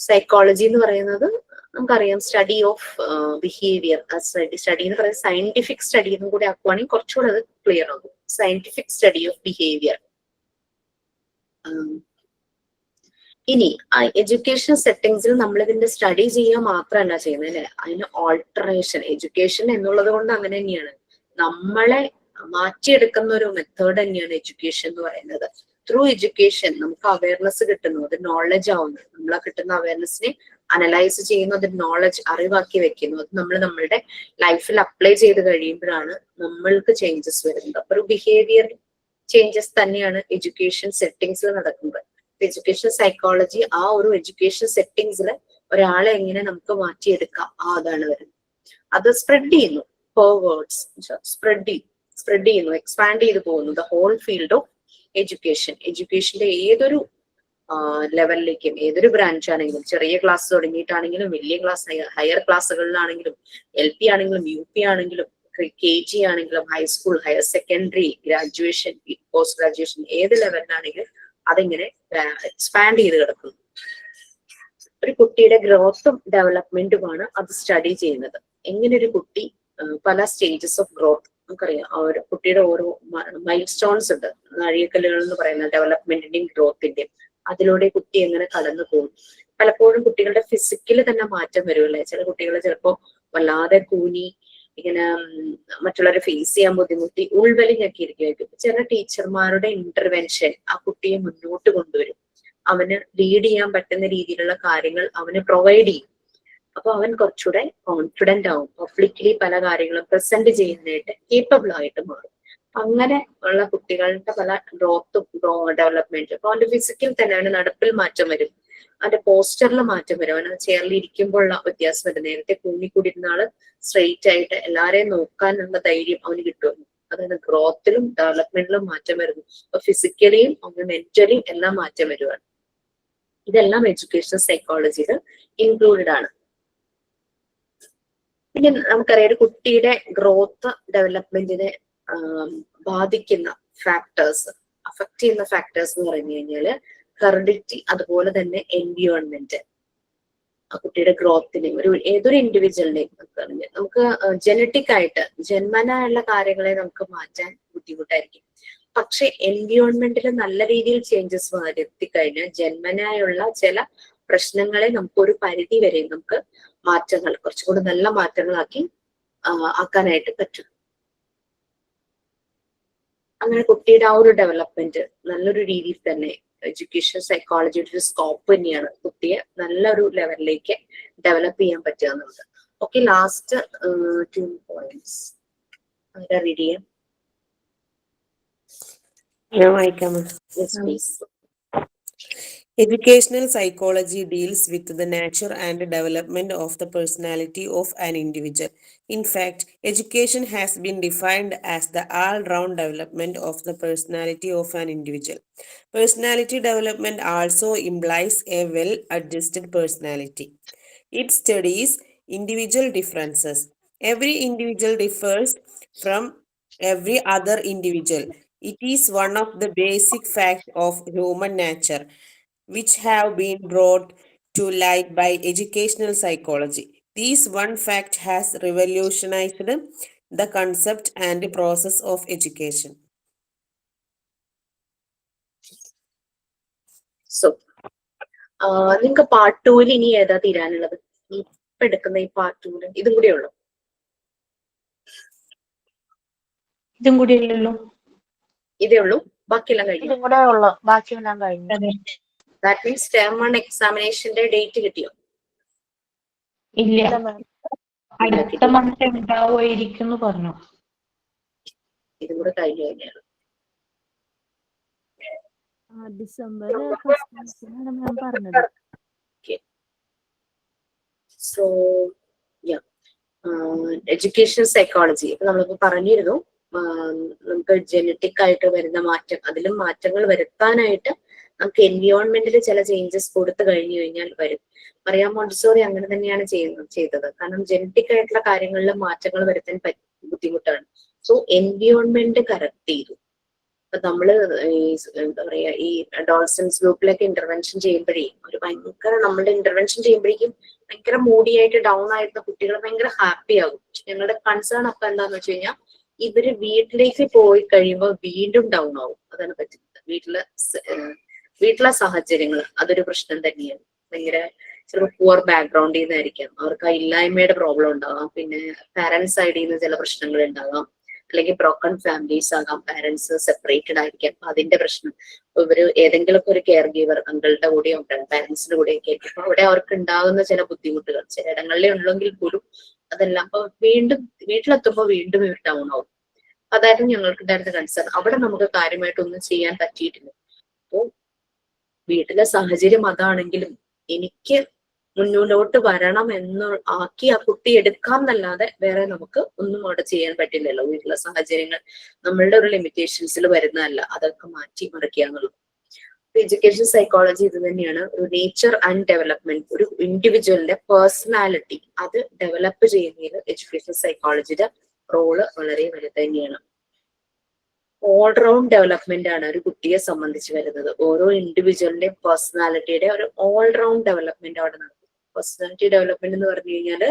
സൈക്കോളജി എന്ന് പറയുന്നത് നമുക്കറിയാം സ്റ്റഡി ഓഫ് ബിഹേവിയർ. സ്റ്റഡി എന്ന് പറയുന്നത് സയന്റിഫിക് സ്റ്റഡി എന്നും കൂടെ ആക്കുവാണെങ്കിൽ കുറച്ചുകൂടെ അത് ക്ലിയർ ആകും. Scientific study of behaviour. ഇനി എഡ്യൂക്കേഷൻ സെറ്റിംഗ്സിൽ നമ്മൾ ഇതിന്റെ സ്റ്റഡി ചെയ്യുക മാത്രമല്ല ചെയ്യുന്നത് അല്ലെ, അതിന് ഓൾട്ടറേഷൻ, എഡ്യൂക്കേഷൻ എന്നുള്ളത് കൊണ്ട് അങ്ങനെ തന്നെയാണ് നമ്മളെ മാറ്റിയെടുക്കുന്ന ഒരു മെത്തേഡ് തന്നെയാണ് എഡ്യൂക്കേഷൻ എന്ന് പറയുന്നത്. ത്രൂ എഡ്യൂക്കേഷൻ നമുക്ക് അവയർനെസ് കിട്ടുന്നു, അത് നോളജ് ആവുന്നു. നമ്മൾ ആ കിട്ടുന്ന അവയർനെസ്സിനെ അനലൈസ് ചെയ്യുന്നു, അത് നോളജ് അറിവാക്കി വെക്കുന്നു. അത് നമ്മൾ നമ്മളുടെ ലൈഫിൽ അപ്ലൈ ചെയ്ത് കഴിയുമ്പോഴാണ് നമ്മൾക്ക് ചേഞ്ചസ് വരുന്നത്. അപ്പൊ ഒരു ബിഹേവിയർ ചേഞ്ചസ് തന്നെയാണ് എഡ്യൂക്കേഷൻ സെറ്റിംഗ്സിൽ നടക്കുന്നത്. എഡ്യൂക്കേഷൻ സൈക്കോളജി ആ ഒരു എഡ്യൂക്കേഷൻ സെറ്റിംഗ്സിൽ ഒരാളെ എങ്ങനെ നമുക്ക് മാറ്റിയെടുക്കാം അതാണ് വരുന്നത്. അത് സ്പ്രെഡ് ചെയ്യുന്നു, ഫോർവേഡ്സ് സ്പ്രെഡ് ചെയ്യുന്നു, എക്സ്പാൻഡ് ചെയ്ത് പോകുന്നു. The whole field of education. എഡ്യൂക്കേഷന്റെ ഏതൊരു ലെവലിലേക്കും, ഏതൊരു ബ്രാഞ്ച് ആണെങ്കിലും, ചെറിയ ക്ലാസ് തുടങ്ങിയിട്ടാണെങ്കിലും വലിയ ക്ലാസ് ഹയർ ക്ലാസ്സുകളിലാണെങ്കിലും, LP ആണെങ്കിലും UP ആണെങ്കിലും KG ആണെങ്കിലും high school, higher secondary, graduation, post graduation, ഏത് ലെവലിലാണെങ്കിലും അതിങ്ങനെ എക്സ്പാൻഡ് ചെയ്ത് കിടക്കുന്നു. ഒരു കുട്ടിയുടെ ഗ്രോത്തും ഡെവലപ്മെന്റുമാണ് അത് സ്റ്റഡി ചെയ്യുന്നത്. എങ്ങനെ ഒരു കുട്ടി പല സ്റ്റേജസ് ഓഫ് ഗ്രോത്ത് നമുക്കറിയാം. ആ ഒരു കുട്ടിയുടെ ഓരോ മൈൽ സ്റ്റോൺസ് ഉണ്ട്, നാഴികക്കല്ലുകൾ എന്ന് പറയുന്ന ഡെവലപ്മെന്റിന്റെയും ഗ്രോത്തിന്റെയും. അതിലൂടെ കുട്ടി എങ്ങനെ കടന്നു പോകും. പലപ്പോഴും കുട്ടികളുടെ ഫിസിക്കല് തന്നെ മാറ്റം വരുമല്ലേ. ചില കുട്ടികൾ ചിലപ്പോ വല്ലാതെ കൂനി ഇങ്ങനെ മറ്റുള്ളവരെ ഫേസ് ചെയ്യാൻ ബുദ്ധിമുട്ടി ഉൾവലിഞ്ഞൊക്കെ ഇരിക്കുമായിരിക്കും. ചില ടീച്ചർമാരുടെ ഇന്റർവെൻഷൻ ആ കുട്ടിയെ മുന്നോട്ട് കൊണ്ടുവരും, അവന് ലീഡ് ചെയ്യാൻ പറ്റുന്ന രീതിയിലുള്ള കാര്യങ്ങൾ അവന് പ്രൊവൈഡ് ചെയ്യും. അപ്പൊ അവൻ കുറച്ചുകൂടെ കോൺഫിഡന്റ് ആവും, പബ്ലിക്കലി പല കാര്യങ്ങളും പ്രസന്റ് ചെയ്യുന്നതായിട്ട് കേപ്പബിൾ ആയിട്ട് മാറും. അങ്ങനെ ഉള്ള കുട്ടികളുടെ പല ഗ്രോത്തും ഡെവലപ്മെന്റും. അപ്പൊ അവന്റെ ഫിസിക്കൽ തന്നെ അവന് നടപ്പിൽ മാറ്റം വരും, അവന്റെ പോസ്റ്ററിൽ മാറ്റം വരും, അവന് ചെയറിൽ ഇരിക്കുമ്പോഴുള്ള വ്യത്യാസം വരും. നേരത്തെ കൂടിയിരുന്ന ആള് സ്ട്രെയിറ്റ് ആയിട്ട് എല്ലാരെയും നോക്കാനുള്ള ധൈര്യം അവന് കിട്ടും. അതായത് ഗ്രോത്തിലും ഡെവലപ്മെന്റിലും മാറ്റം വരുന്നു. അപ്പൊ ഫിസിക്കലിയും അവന് മെന്റലിയും എല്ലാം മാറ്റം വരുവാണ്. ഇതെല്ലാം എഡ്യൂക്കേഷൻ സൈക്കോളജിയിൽ ഇൻക്ലൂഡഡ് ആണ്. പിന്നെ നമുക്കറിയാം ഒരു കുട്ടിയുടെ ഗ്രോത്ത് ഡെവലപ്മെന്റിനെ ബാധിക്കുന്ന ഫാക്ടേഴ്സ്, അഫക്ട് ചെയ്യുന്ന ഫാക്ടേഴ്സ് എന്ന് പറഞ്ഞു കഴിഞ്ഞാല് ഹെറിഡിറ്റി, അതുപോലെ തന്നെ എൻവിയോൺമെന്റ്. ആ കുട്ടിയുടെ ഗ്രോത്തിനെ ഏതൊരു ഇൻഡിവിജ്വലിനെയും നമുക്ക് ജനറ്റിക് ആയിട്ട് ജന്മനായുള്ള കാര്യങ്ങളെ നമുക്ക് മാറ്റാൻ ബുദ്ധിമുട്ടായിരിക്കും. പക്ഷെ എൻവിയോൺമെന്റിൽ നല്ല രീതിയിൽ ചേഞ്ചസ് വരുത്തിക്കഴിഞ്ഞാൽ ജന്മനായുള്ള ചില പ്രശ്നങ്ങളെ നമുക്ക് ഒരു പരിധി വരെ നമുക്ക് മാറ്റങ്ങൾ കുറച്ചുകൂടി നല്ല മാറ്റങ്ങളാക്കി ആക്കാനായിട്ട് പറ്റും. അങ്ങനെ കുട്ടിയുടെ ആ ഒരു ഡെവലപ്മെന്റ് നല്ലൊരു രീതിയിൽ തന്നെ എഡ്യൂക്കേഷൻ സൈക്കോളജിയുടെ ഒരു സ്കോപ്പ് തന്നെയാണ് കുട്ടിയെ നല്ലൊരു ലെവലിലേക്ക് ഡെവലപ്പ് ചെയ്യാൻ പറ്റുക എന്നുള്ളത്. ഓക്കെ, ലാസ്റ്റ് 2 points റീഡ് ചെയ്യാം. ഞാൻ വായിക്കാമോ? Yes, please. Educational psychology deals with the nature and development of the personality of an individual. In fact, education has been defined as the all-round development of the personality of an individual. Personality development also implies a well-adjusted personality. It studies individual differences. Every individual differs from every other individual. It is one of the basic facts of human nature, which have been brought to light by educational psychology. This one fact has revolutionized the concept and process of education. So, നിങ്ങൾക്ക് part 2 ഇനി ഏതാ തീരാനുള്ളത്? ഇപ്പൊ എടുക്കുന്ന ഈ part 2 ഇതും കൂടെ ഉള്ളു? ഇതും കൂടി അല്ലല്ലോ? ഇതേ ഉള്ളൂ, ബാക്കിയെല്ലാം കഴിഞ്ഞു. ഇതും കൂടെ ഉള്ളു, ബാക്കിയെല്ലാം കഴിഞ്ഞു. ദാറ്റ് മീൻസ് ടേം 1 എക്സാമിനേഷന്റെ ഡേറ്റ് കിട്ടിയോ? ഇല്ല, ഇല്ല മാം. അടുത്ത മന്ത് ഉണ്ടാവുമായിരിക്കും എന്ന് പറഞ്ഞു. ഇതും കൂടെ കഴിഞ്ഞു കഴിഞ്ഞാൽ ഡിസംബർ ഫസ്റ്റിനാണ് മാം പറഞ്ഞത്. സോ എഡ്യൂക്കേഷൻ സൈക്കോളജി നമ്മളിപ്പോ പറഞ്ഞിരുന്നു, നമുക്ക് ജനറ്റിക് ആയിട്ട് വരുന്ന മാറ്റം, അതിലും മാറ്റങ്ങൾ വരുത്താനായിട്ട് നമുക്ക് എൻവിയോൺമെന്റിൽ ചില ചേഞ്ചസ് കൊടുത്തു കഴിഞ്ഞു കഴിഞ്ഞാൽ വരും. മറിയാം മോണ്ടിസോറി അങ്ങനെ തന്നെയാണ് ചെയ്തത്. കാരണം ജനറ്റിക് ആയിട്ടുള്ള കാര്യങ്ങളിൽ മാറ്റങ്ങൾ വരുത്താൻ ബുദ്ധിമുട്ടാണ്. സോ എൻവിയോൺമെന്റ് കറക്റ്റ് ചെയ്തു. അപ്പൊ നമ്മള് എന്താ പറയാ, ഈ അഡോളസൻസ് ഗ്രൂപ്പിലൊക്കെ ഇന്റർവെൻഷൻ ചെയ്യുമ്പോഴേ ഒരു ഭയങ്കര നമ്മളുടെ ഇന്റർവെൻഷൻ ചെയ്യുമ്പോഴേക്കും ഭയങ്കര മൂഡിയായിട്ട് ഡൗൺ ആയിരുന്ന കുട്ടികൾ ഭയങ്കര ഹാപ്പി ആകും. ഞങ്ങളുടെ കൺസേൺ അപ്പൊ എന്താന്ന് വെച്ച് കഴിഞ്ഞാൽ ഇവര് വീട്ടിലേക്ക് പോയി കഴിയുമ്പോൾ വീണ്ടും ഡൗൺ ആവും. അതാണ് പറ്റുന്നത്. വീട്ടിലെ സാഹചര്യങ്ങൾ അതൊരു പ്രശ്നം തന്നെയാണ്. ഭയങ്കര ചിലപ്പോൾ പുവർ ബാക്ക്ഗ്രൗണ്ടിൽ നിന്നായിരിക്കാം, അവർക്ക് ആ ഇല്ലായ്മയുടെ പ്രോബ്ലം ഉണ്ടാകാം, പിന്നെ പാരന്റ്സ് സൈഡിൽ നിന്ന് ചില പ്രശ്നങ്ങൾ ഉണ്ടാകാം, അല്ലെങ്കിൽ ബ്രോക്കൺ ഫാമിലീസ് ആകാം, പാരന്റ്സ് സെപ്പറേറ്റഡ് ആയിരിക്കാം, അതിന്റെ പ്രശ്നം. ഇവര് ഏതെങ്കിലും ഒരു കെയർ ഗീവർ അങ്കിളുടെ കൂടെ ഉണ്ടാകും, പാരന്റ്സിന്റെ കൂടെയൊക്കെ ആയിരിക്കും. അപ്പൊ അവിടെ അവർക്ക് ഉണ്ടാകുന്ന ചില ബുദ്ധിമുട്ടുകൾ ചില ഇടങ്ങളിലേ ഉള്ളെങ്കിൽ പോലും അതെല്ലാം അപ്പൊ വീണ്ടും വീട്ടിലെത്തുമ്പോൾ വീണ്ടും ഇവർ ഡൗൺ ആവും. അതായിരുന്നു ഞങ്ങൾക്ക് ഉണ്ടായിരുന്ന കൺസേൺ. അവിടെ നമുക്ക് കാര്യമായിട്ടൊന്നും ചെയ്യാൻ പറ്റിയിട്ടില്ല. അപ്പോൾ വീട്ടിലെ സാഹചര്യം അതാണെങ്കിലും എനിക്ക് മുന്നോട്ട് വരണം എന്ന് ആക്കി ആ കുട്ടി എടുക്കാം എന്നല്ലാതെ വേറെ നമുക്ക് ഒന്നും അവിടെ ചെയ്യാൻ പറ്റില്ലല്ലോ. വീട്ടിലെ സാഹചര്യങ്ങൾ നമ്മളുടെ ഒരു ലിമിറ്റേഷൻസിൽ വരുന്നതല്ല, അതൊക്കെ മാറ്റി മറിക്കുക എന്നുള്ളത്. എഡ്യൂക്കേഷൻ സൈക്കോളജി ഇത് തന്നെയാണ്. ഒരു നേച്ചർ ആൻഡ് ഡെവലപ്മെന്റ്, ഒരു ഇൻഡിവിജ്വലിന്റെ പേഴ്സണാലിറ്റി അത് ഡെവലപ്പ് ചെയ്യുന്നതിൽ എഡ്യൂക്കേഷൻ സൈക്കോളജിയുടെ റോള് വളരെ വലുത് തന്നെയാണ്. ഓൾറൗണ്ട് ഡെവലപ്മെന്റ് ആണ് ഒരു കുട്ടിയെ സംബന്ധിച്ച് വരുന്നത്. ഓരോ ഇൻഡിവിജ്വലിന്റെയും പേഴ്സണാലിറ്റിയുടെ ഒരു ഓൾറൗണ്ട് ഡെവലപ്മെന്റ് അവിടെ നടക്കും. പേഴ്സണാലിറ്റി ഡെവലപ്മെന്റ് എന്ന് പറഞ്ഞു കഴിഞ്ഞാല്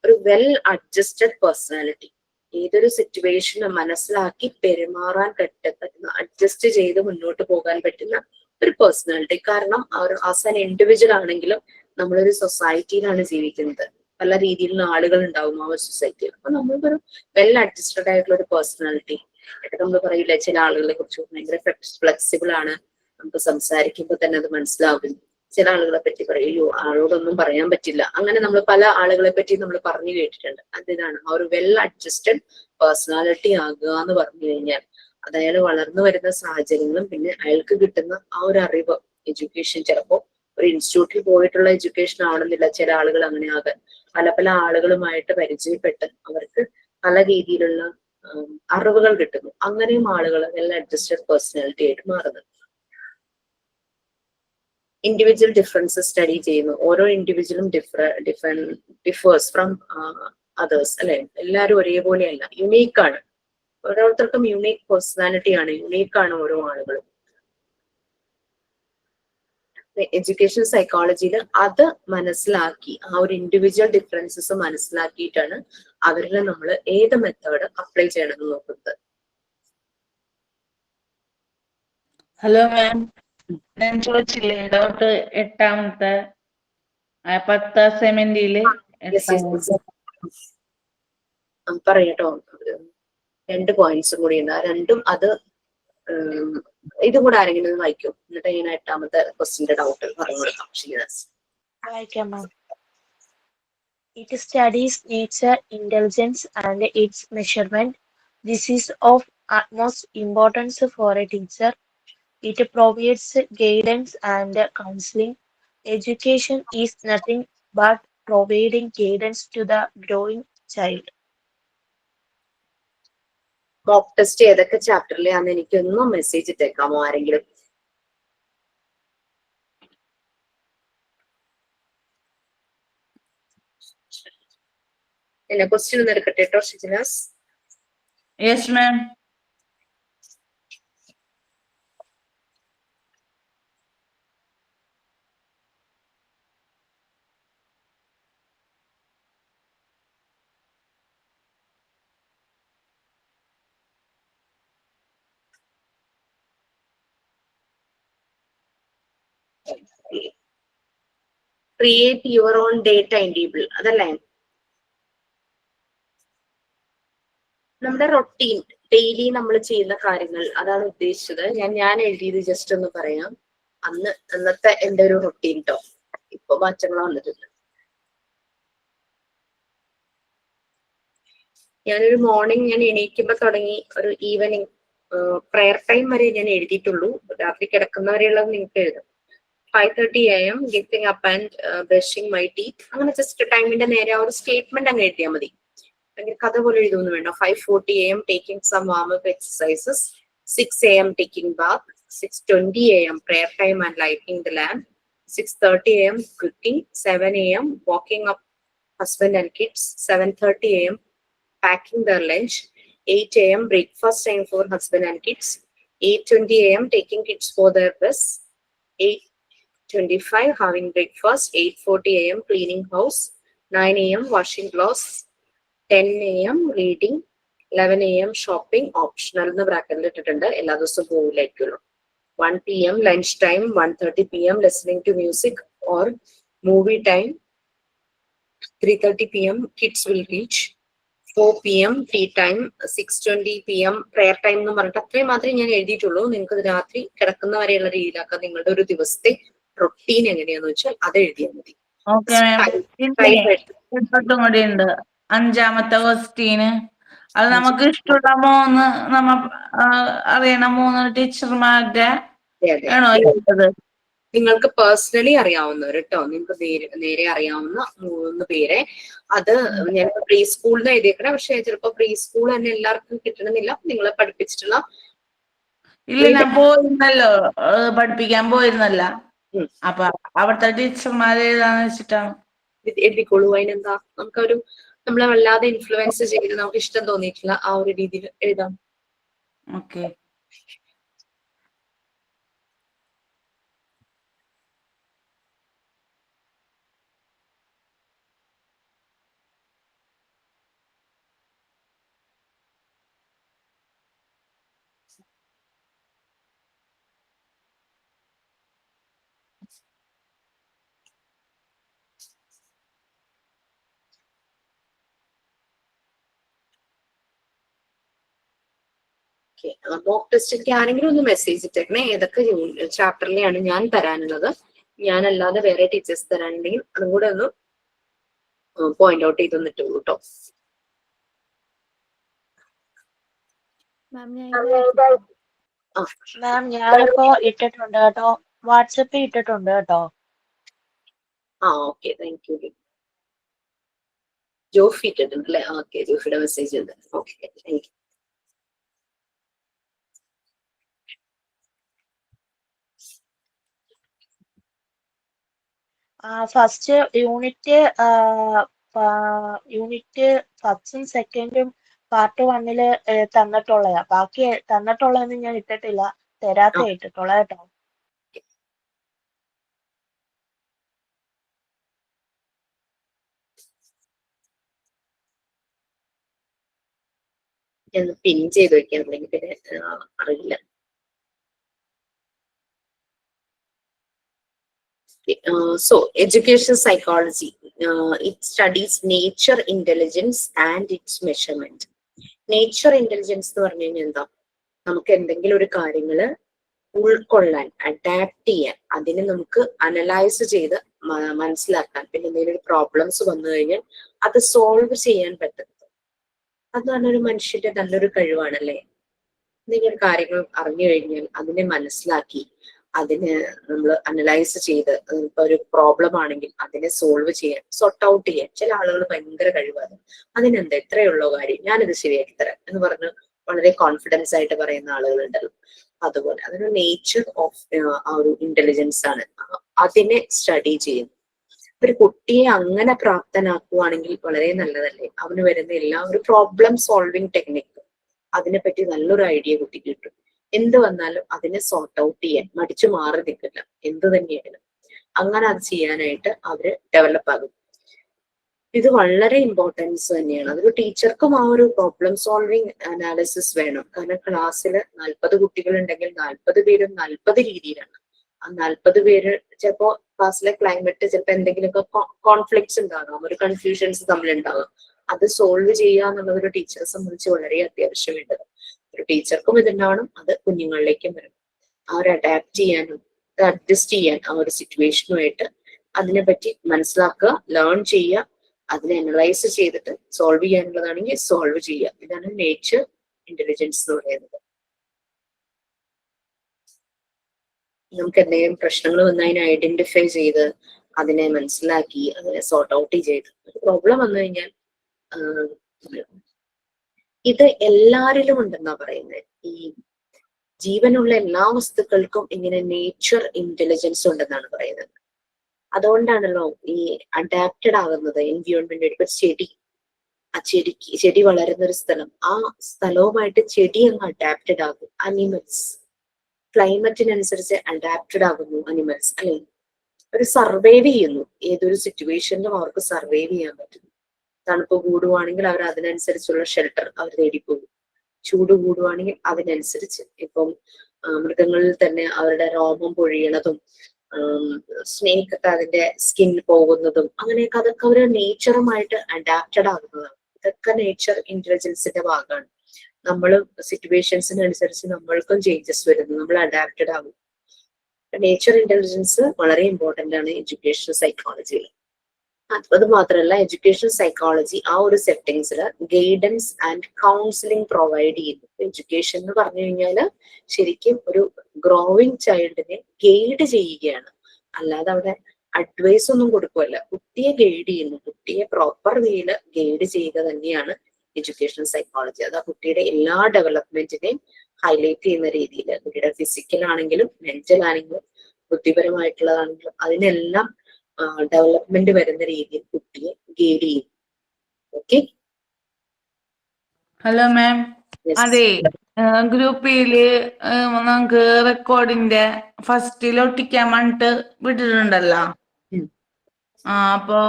ഒരു വെൽ അഡ്ജസ്റ്റഡ് പേഴ്സണാലിറ്റി. ഏതൊരു സിറ്റുവേഷനും മനസ്സിലാക്കി പെരുമാറാൻ പറ്റുന്ന, അഡ്ജസ്റ്റ് ചെയ്ത് മുന്നോട്ട് പോകാൻ പറ്റുന്ന ഒരു പേഴ്സണാലിറ്റി. കാരണം ആസ് ആൻ ഇൻഡിവിജ്വൽ ആണെങ്കിലും നമ്മളൊരു സൊസൈറ്റിയിലാണ് ജീവിക്കുന്നത്, പല രീതിയിലുള്ള ആളുകൾ ഉണ്ടാവും ആ ഒരു സൊസൈറ്റിയിൽ. അപ്പൊ നമ്മൾക്കൊരു വെൽ അഡ്ജസ്റ്റഡ് ആയിട്ടുള്ള ഒരു പേഴ്സണാലിറ്റി. ഇതൊക്കെ നമ്മൾ പറയില്ല, ചില ആളുകളെ കുറിച്ച് ഭയങ്കര ഫ്ലെക്സിബിൾ ആണ്, നമുക്ക് സംസാരിക്കുമ്പോൾ തന്നെ അത് മനസ്സിലാകും. ചില ആളുകളെ പറ്റി പറയോ ആളോടൊന്നും പറയാൻ പറ്റില്ല, അങ്ങനെ നമ്മൾ പല ആളുകളെ പറ്റി നമ്മൾ പറഞ്ഞു കേട്ടിട്ടുണ്ട്. അതിനാണ് ആ ഒരു വെൽ അഡ്ജസ്റ്റഡ് പേഴ്സണാലിറ്റി ആകുക എന്ന് പറഞ്ഞു കഴിഞ്ഞാൽ. അത് അയാൾ വളർന്നു വരുന്ന സാഹചര്യങ്ങളും പിന്നെ അയാൾക്ക് കിട്ടുന്ന ആ ഒരു അറിവ്, എഡ്യൂക്കേഷൻ, ചിലപ്പോ ഒരു ഇൻസ്റ്റിറ്റ്യൂട്ടിൽ പോയിട്ടുള്ള എഡ്യൂക്കേഷൻ ആവണമെന്നില്ല, ചില ആളുകൾ അങ്ങനെ ആകാൻ പല പല ആളുകളുമായിട്ട് പരിചയപ്പെട്ട് അവർക്ക് പല രീതിയിലുള്ള അറിവുകൾ കിട്ടുന്നു. അങ്ങനെയും ആളുകൾ വെൽ അഡ്ജസ്റ്റഡ് പേഴ്സണാലിറ്റി ആയിട്ട് മാറുന്നത്. ഇൻഡിവിജ്വൽ ഡിഫറൻസസ് സ്റ്റഡി ചെയ്യുന്നു. ഓരോ ഇൻഡിവിജ്വലും ഡിഫേഴ്സ് ഫ്രം അതേഴ്സ്, അല്ലെ? എല്ലാവരും ഒരേപോലെയല്ല, യുണീക്ക് ആണ്. ഓരോരുത്തർക്കും യുണീക്ക് പേഴ്സണാലിറ്റി ആണ്, യുണീക്ക് ആണ് ഓരോ ആളുകളും. എഡ്യൂക്കേഷൻ സൈക്കോളജിയിൽ അത് മനസ്സിലാക്കി, ആ ഒരു ഇൻഡിവിജ്വൽ ഡിഫറൻസസ് മനസ്സിലാക്കിയിട്ടാണ് അവരിൽ നമ്മൾ ഏത് മെത്തേഡ് അപ്ലൈ ചെയ്യണമെന്ന് നോക്കുന്നത്. ഹലോ മാം, ഞാൻ ചോദിച്ചില്ലേ ഡൗട്ട് എട്ടാമത്തെ 10 അസൈൻമെന്റില് പറയട്ടോ. 2 പോയിന്റ്സും കൂടി ഉണ്ട്. ആ രണ്ടും അത് ഇതും കൂടെ ആരെങ്കിലും വായിക്കും, എന്നിട്ട് ഞാൻ 8ാമത്തെ ക്വസ്റ്റിന്റെ ഡൗട്ട് പറഞ്ഞു കൊടുക്കാം. വായിക്കാം മാം. It studies nature, intelligence, and its measurement. This is of utmost importance for a teacher. It provides guidance and counseling. Education is nothing but providing guidance to the growing child. Mock test ഏതൊക്കെ ചാപ്റ്ററിലാന്ന് എനിക്കൊന്നും message ഇട്ടേക്കാമോ ആരെങ്കിലും? എന്നെ question ഒന്ന് എടുക്കട്ടെ കേട്ടോ Shijinas. Yes ma'am. Create your own day time table, അതല്ലേ നമ്മുടെ routine, daily നമ്മൾ ചെയ്യുന്ന കാര്യങ്ങൾ, അതാണ് ഉദ്ദേശിച്ചത്. ഞാൻ എഴുതിയത് ജസ്റ്റ് ഒന്ന് പറയാം. അന്നത്തെ എന്റെ ഒരു റൊട്ടീൻ ട്ടോ. ഇപ്പൊ മാറ്റങ്ങൾ വന്നിട്ടുണ്ട്. ഞാനൊരു മോർണിംഗ് ഞാൻ എണീക്കുമ്പോ തുടങ്ങി ഒരു ഈവനിങ് പ്രെയർ ടൈം വരെ ഞാൻ എഴുതിയിട്ടുള്ളൂ. രാത്രി കിടക്കുന്നവരെയുള്ളത് നിങ്ങൾക്ക് എഴുതാം. 5:30 AM getting up and brushing my teeth. അങ്ങനെ ജസ്റ്റ് ടൈമിന്റെ നേരെ ആ ഒരു സ്റ്റേറ്റ്മെന്റ് അങ്ങ് എഴുതിയാൽ മതി. ഭയങ്കര കഥ പോലെ എഴുതുന്നു വേണ്ട. 5:40 AM taking some warm up exercises. 6 AM taking bath. 6:20 AM prayer time and lighting the lamp. 6:30 AM cooking. 7 AM walking up husband and kids. 7:30 AM packing their lunch. 8 AM breakfast time for husband and kids. 8:20 AM taking kids for their bus. 8:25 having breakfast. 8:40 AM cleaning house. 9 AM washing clothes. 10 AM reading. 11 AM shopping. Optional എന്ന് ബ്രാക്കറ്റിൽ ഇട്ടിട്ടുണ്ട്, എല്ലാ ദിവസവും പോകില്ലായിരിക്കുമല്ലോ. 1 PM lunch time. 1:30 PM listening to music or movie time. 3:30 PM kids will reach. 4 PM tea time. 6:20 PM prayer time എന്ന് പറഞ്ഞിട്ട് അത്രയും മാത്രമേ ഞാൻ എഴുതിയിട്ടുള്ളൂ. നിങ്ങൾക്ക് രാത്രി കിടക്കുന്ന വരെയുള്ള രീതിയിലാക്കാം. നിങ്ങളുടെ ഒരു ദിവസത്തെ റൊട്ടീൻ എങ്ങനെയാന്ന് വെച്ചാൽ അത് എഴുതിയാൽ മതി. ഓക്കെ കൂടി ഉണ്ട്. 5ാമത്തെ ക്വസ്റ്റ്യന്, അത് നമുക്ക് ഇഷ്ടമുള്ള 3 നമ്മ അറിയണ 3 ടീച്ചർമാരുടെ ആണോ എഴുതത്? നിങ്ങൾക്ക് പേഴ്സണലി അറിയാവുന്നവർ കേട്ടോ, നിങ്ങൾക്ക് നേരെ അറിയാവുന്ന 3 പേരെ. അത് ഞാൻ പ്രീ സ്കൂളിൽ എഴുതിയേക്കണേ, പക്ഷെ ചിലപ്പോ പ്രീ സ്കൂൾ തന്നെ എല്ലാവർക്കും കിട്ടണമെന്നില്ല. നിങ്ങളെ പഠിപ്പിച്ചിട്ടുള്ള ഇല്ല, ഞാൻ പോയിരുന്നല്ലോ, പഠിപ്പിക്കാൻ പോയിരുന്നല്ല. അപ്പൊ അവിടുത്തെ ടീച്ചർമാരെ ഏതാന്ന് വെച്ചിട്ടാണ്. എഴുതിക്കോളൂ. അതിനെന്താ, നമുക്കൊരു നമ്മളെ വല്ലാതെ ഇൻഫ്ലുവൻസ് ചെയ്ത് നമുക്ക് ഇഷ്ടം തോന്നിയിട്ടില്ല ആ ഒരു രീതിയിൽ എഴുതാം. ഓക്കെ. ഓക്കെ. മോക്ക് ടെസ്റ്റിലേക്ക് ആരെങ്കിലും ഒന്ന് മെസ്സേജ് ഇട്ടേക്കണേ. ഏതൊക്കെ ചാപ്റ്ററിലെയാണ് ഞാൻ തരാനുള്ളത്, ഞാനല്ലാതെ വേറെ ടീച്ചേഴ്സ് തരാനുണ്ടെങ്കിൽ അതും കൂടെ ഒന്ന് പോയിന്റ് ഔട്ട് ചെയ്ത് തന്നിട്ടുള്ളൂ കേട്ടോ. മാം മാം ഞാനിപ്പോ ഇട്ടിട്ടുണ്ട് കേട്ടോ, വാട്സപ്പിൽ ഇട്ടിട്ടുണ്ട് കേട്ടോ. Okay, thank U. ജോഫി ഇട്ടിട്ടുണ്ട് അല്ലേ? ഓക്കെ, ജോഫിയുടെ മെസ്സേജ് ഉണ്ട്. Okay, thank you. First unit ഫസ്റ്റും സെക്കൻഡും പാർട്ട് 1 തന്നിട്ടുള്ളതാ. ബാക്കി തന്നിട്ടുള്ളതൊന്നും ഞാൻ ഇട്ടിട്ടില്ല, തരാത്ത ഇട്ടിട്ടുള്ള കേട്ടോ. ഞാൻ പിൻ ചെയ്ത് വെക്കാൻ, അല്ലെങ്കിൽ പിന്നെ അറിയില്ല. So education psychology, it studies nature intelligence and its measurement. Nature intelligence എന്ന് പറഞ്ഞു കഴിഞ്ഞാൽ എന്താ? നമുക്ക് എന്തെങ്കിലും ഒരു കാര്യങ്ങള് ഉൾക്കൊള്ളാൻ, അഡാപ്റ്റ് ചെയ്യാൻ, അതിനെ നമുക്ക് അനലൈസ് ചെയ്ത് മനസ്സിലാക്കാൻ, പിന്നെ എന്തെങ്കിലും പ്രോബ്ലംസ് വന്നു കഴിഞ്ഞാൽ അത് സോൾവ് ചെയ്യാൻ പറ്റുന്നത്, അതാണ് ഒരു മനുഷ്യന്റെ നല്ലൊരു കഴിവാണല്ലേ. എന്തെങ്കിലും കാര്യങ്ങൾ അറിഞ്ഞു കഴിഞ്ഞാൽ അതിനെ മനസ്സിലാക്കി അതിനെ നമ്മൾ അനലൈസ് ചെയ്ത്, ഇപ്പൊ ഒരു പ്രോബ്ലം ആണെങ്കിൽ അതിനെ സോൾവ് ചെയ്യാൻ, സോർട്ട് ഔട്ട് ചെയ്യാൻ ചില ആളുകൾ ഭയങ്കര കഴിവാണ്. അതിനെന്താ ഇത്രയുള്ള കാര്യം, ഞാനിത് ശരിയാക്കി തരാം എന്ന് പറഞ്ഞ് വളരെ കോൺഫിഡൻസ് ആയിട്ട് പറയുന്ന ആളുകളുണ്ടല്ലോ. അതുപോലെ അതൊരു നേച്ചർ ഓഫ് ആ ഒരു ഇന്റലിജൻസ് ആണ്, അതിനെ സ്റ്റഡി ചെയ്യുന്നു. ഒരു കുട്ടിയെ അങ്ങനെ പ്രാപ്തനാക്കുവാണെങ്കിൽ വളരെ നല്ലതല്ലേ. അവന് വരുന്ന എല്ലാ ഒരു പ്രോബ്ലം സോൾവിങ് ടെക്നിക്ക്, അതിനെപ്പറ്റി നല്ലൊരു ഐഡിയ കുട്ടിക്ക് കിട്ടും. എന്ത് വന്നാലും അതിനെ സോർട്ട് ഔട്ട് ചെയ്യാൻ മടിച്ചു മാറി നിൽക്കില്ല, എന്ത് തന്നെയായാലും അങ്ങനെ അത് ചെയ്യാനായിട്ട് അവര് ഡെവലപ്പ് ആകും. ഇത് വളരെ ഇമ്പോർട്ടൻസ് തന്നെയാണ്. അതൊരു ടീച്ചർക്കും ആ ഒരു പ്രോബ്ലം സോൾവിങ് അനാലിസിസ് വേണം. കാരണം ക്ലാസ്സിൽ 40 കുട്ടികൾ ഉണ്ടെങ്കിൽ 40 പേരും 40 രീതിയിലാണ്. ആ 40 പേര് ചിലപ്പോ ക്ലാസ്സിലെ ക്ലൈമറ്റ് ചിലപ്പോ എന്തെങ്കിലുമൊക്കെ കോൺഫ്ലിക്ട്സ് ഉണ്ടാകാം, ഒരു കൺഫ്യൂഷൻസ് തമ്മിലുണ്ടാകാം. അത് സോൾവ് ചെയ്യുക എന്നുള്ളത് ഒരു ടീച്ചറെ സംബന്ധിച്ച് വളരെ അത്യാവശ്യം വേണ്ടത്. ഒരു ടീച്ചർക്കും ഇതുണ്ടാവണം, അത് കുഞ്ഞുങ്ങളിലേക്കും വരണം. ആ ഒരു അഡാപ്റ്റ് ചെയ്യാനും അഡ്ജസ്റ്റ് ചെയ്യാൻ ആ ഒരു സിറ്റുവേഷനുമായിട്ട് അതിനെപ്പറ്റി മനസ്സിലാക്കുക, ലേൺ ചെയ്യുക, അതിനെ അനലൈസ് ചെയ്തിട്ട് സോൾവ് ചെയ്യാനുള്ളതാണെങ്കിൽ സോൾവ് ചെയ്യുക. ഇതാണ് നേച്ചർ ഇന്റലിജൻസ് എന്ന് പറയുന്നത്. നമുക്ക് എന്തെങ്കിലും പ്രശ്നങ്ങൾ വന്ന് അതിനെ ഐഡന്റിഫൈ ചെയ്ത് അതിനെ മനസ്സിലാക്കി അതിനെ സോർട്ട് ഔട്ട് ചെയ്ത്, ഒരു പ്രോബ്ലം വന്നു കഴിഞ്ഞാൽ ഇത് എല്ലാരിലും ഉണ്ടെന്നാ പറയുന്നത്. ഈ ജീവനുള്ള എല്ലാ വസ്തുക്കൾക്കും ഇങ്ങനെ നേച്ചർ ഇന്റലിജൻസ് ഉണ്ടെന്നാണ് പറയുന്നത്. അതുകൊണ്ടാണല്ലോ ഈ അഡാപ്റ്റഡ് ആകുന്നത് എൻവിയോൺമെന്റ്. ഇപ്പൊ ചെടി വളരുന്ന ഒരു സ്ഥലം, ആ സ്ഥലവുമായിട്ട് ചെടി അങ്ങ് അഡാപ്റ്റഡ് ആകും. അനിമൽസ് ക്ലൈമറ്റിനനുസരിച്ച് അഡാപ്റ്റഡ് ആകുന്നു അനിമൽസ്, അല്ലെ? ഒരു സർവൈവ് ചെയ്യുന്നു, ഏതൊരു സിറ്റുവേഷനിലും അവർക്ക് സർവൈവ് ചെയ്യാൻ പറ്റുന്നു. തണുപ്പ് കൂടുവാണെങ്കിൽ അവർ അതിനനുസരിച്ചുള്ള ഷെൽട്ടർ അവർ തേടിപ്പോകും. ചൂട് കൂടുവാണെങ്കിൽ അതിനനുസരിച്ച്, ഇപ്പം മൃഗങ്ങളിൽ തന്നെ അവരുടെ രോമം പൊഴിയണതും സ്നേക്ക് അതിന്റെ സ്കിൻ പോകുന്നതും അങ്ങനെയൊക്കെ, അതൊക്കെ ഒരു നേച്ചറുമായിട്ട് അഡാപ്റ്റഡ് ആകുന്നതാണ്. ഇതൊക്കെ നേച്ചർ ഇന്റലിജൻസിന്റെ ഭാഗമാണ്. നമ്മൾ സിറ്റുവേഷൻസിനനുസരിച്ച് നമ്മൾക്കും ചേഞ്ചസ് വരുന്നു, നമ്മൾ അഡാപ്റ്റഡ് ആകും. നേച്ചർ ഇന്റലിജൻസ് വളരെ ഇമ്പോർട്ടന്റ് ആണ് എഡ്യൂക്കേഷൻ സൈക്കോളജിയിൽ. അത് മാത്രമല്ല, എഡ്യൂക്കേഷൻ സൈക്കോളജി ആ ഒരു സെറ്റിങ്സിൽ ഗൈഡൻസ് ആൻഡ് കൗൺസിലിംഗ് പ്രൊവൈഡ് ചെയ്യുന്നു. എഡ്യൂക്കേഷൻ എന്ന് പറഞ്ഞു കഴിഞ്ഞാൽ ശരിക്കും ഒരു ഗ്രോവിങ് ചൈൽഡിനെ ഗൈഡ് ചെയ്യുകയാണ്, അല്ലാതെ അവിടെ അഡ്വൈസ് ഒന്നും കൊടുക്കുമല്ല. കുട്ടിയെ ഗൈഡ് ചെയ്യുന്നു, കുട്ടിയെ പ്രോപ്പർ വേയില് ഗൈഡ് ചെയ്യുക തന്നെയാണ് എഡ്യൂക്കേഷൻ സൈക്കോളജി. അത് ആ കുട്ടിയുടെ എല്ലാ ഡെവലപ്മെന്റിനെയും ഹൈലൈറ്റ് ചെയ്യുന്ന രീതിയിൽ, കുട്ടിയുടെ ഫിസിക്കൽ ആണെങ്കിലും മെന്റൽ ആണെങ്കിലും ബുദ്ധിപരമായിട്ടുള്ളതാണെങ്കിലും അതിനെല്ലാം ഡെവലപ്മെന്റ് വരുന്ന രീതിയിൽ കുട്ടിയെ ഗൈഡ് ചെയ്യും. Okay, hello ma'am. അതെ, ഗ്രൂപ്പില് നമുക്ക് റെക്കോർഡിന്റെ ഫസ്റ്റിൽ ഒട്ടിക്കാൻ വേണ്ടിട്ട് വിട്ടിട്ടുണ്ടല്ലോ. അപ്പൊ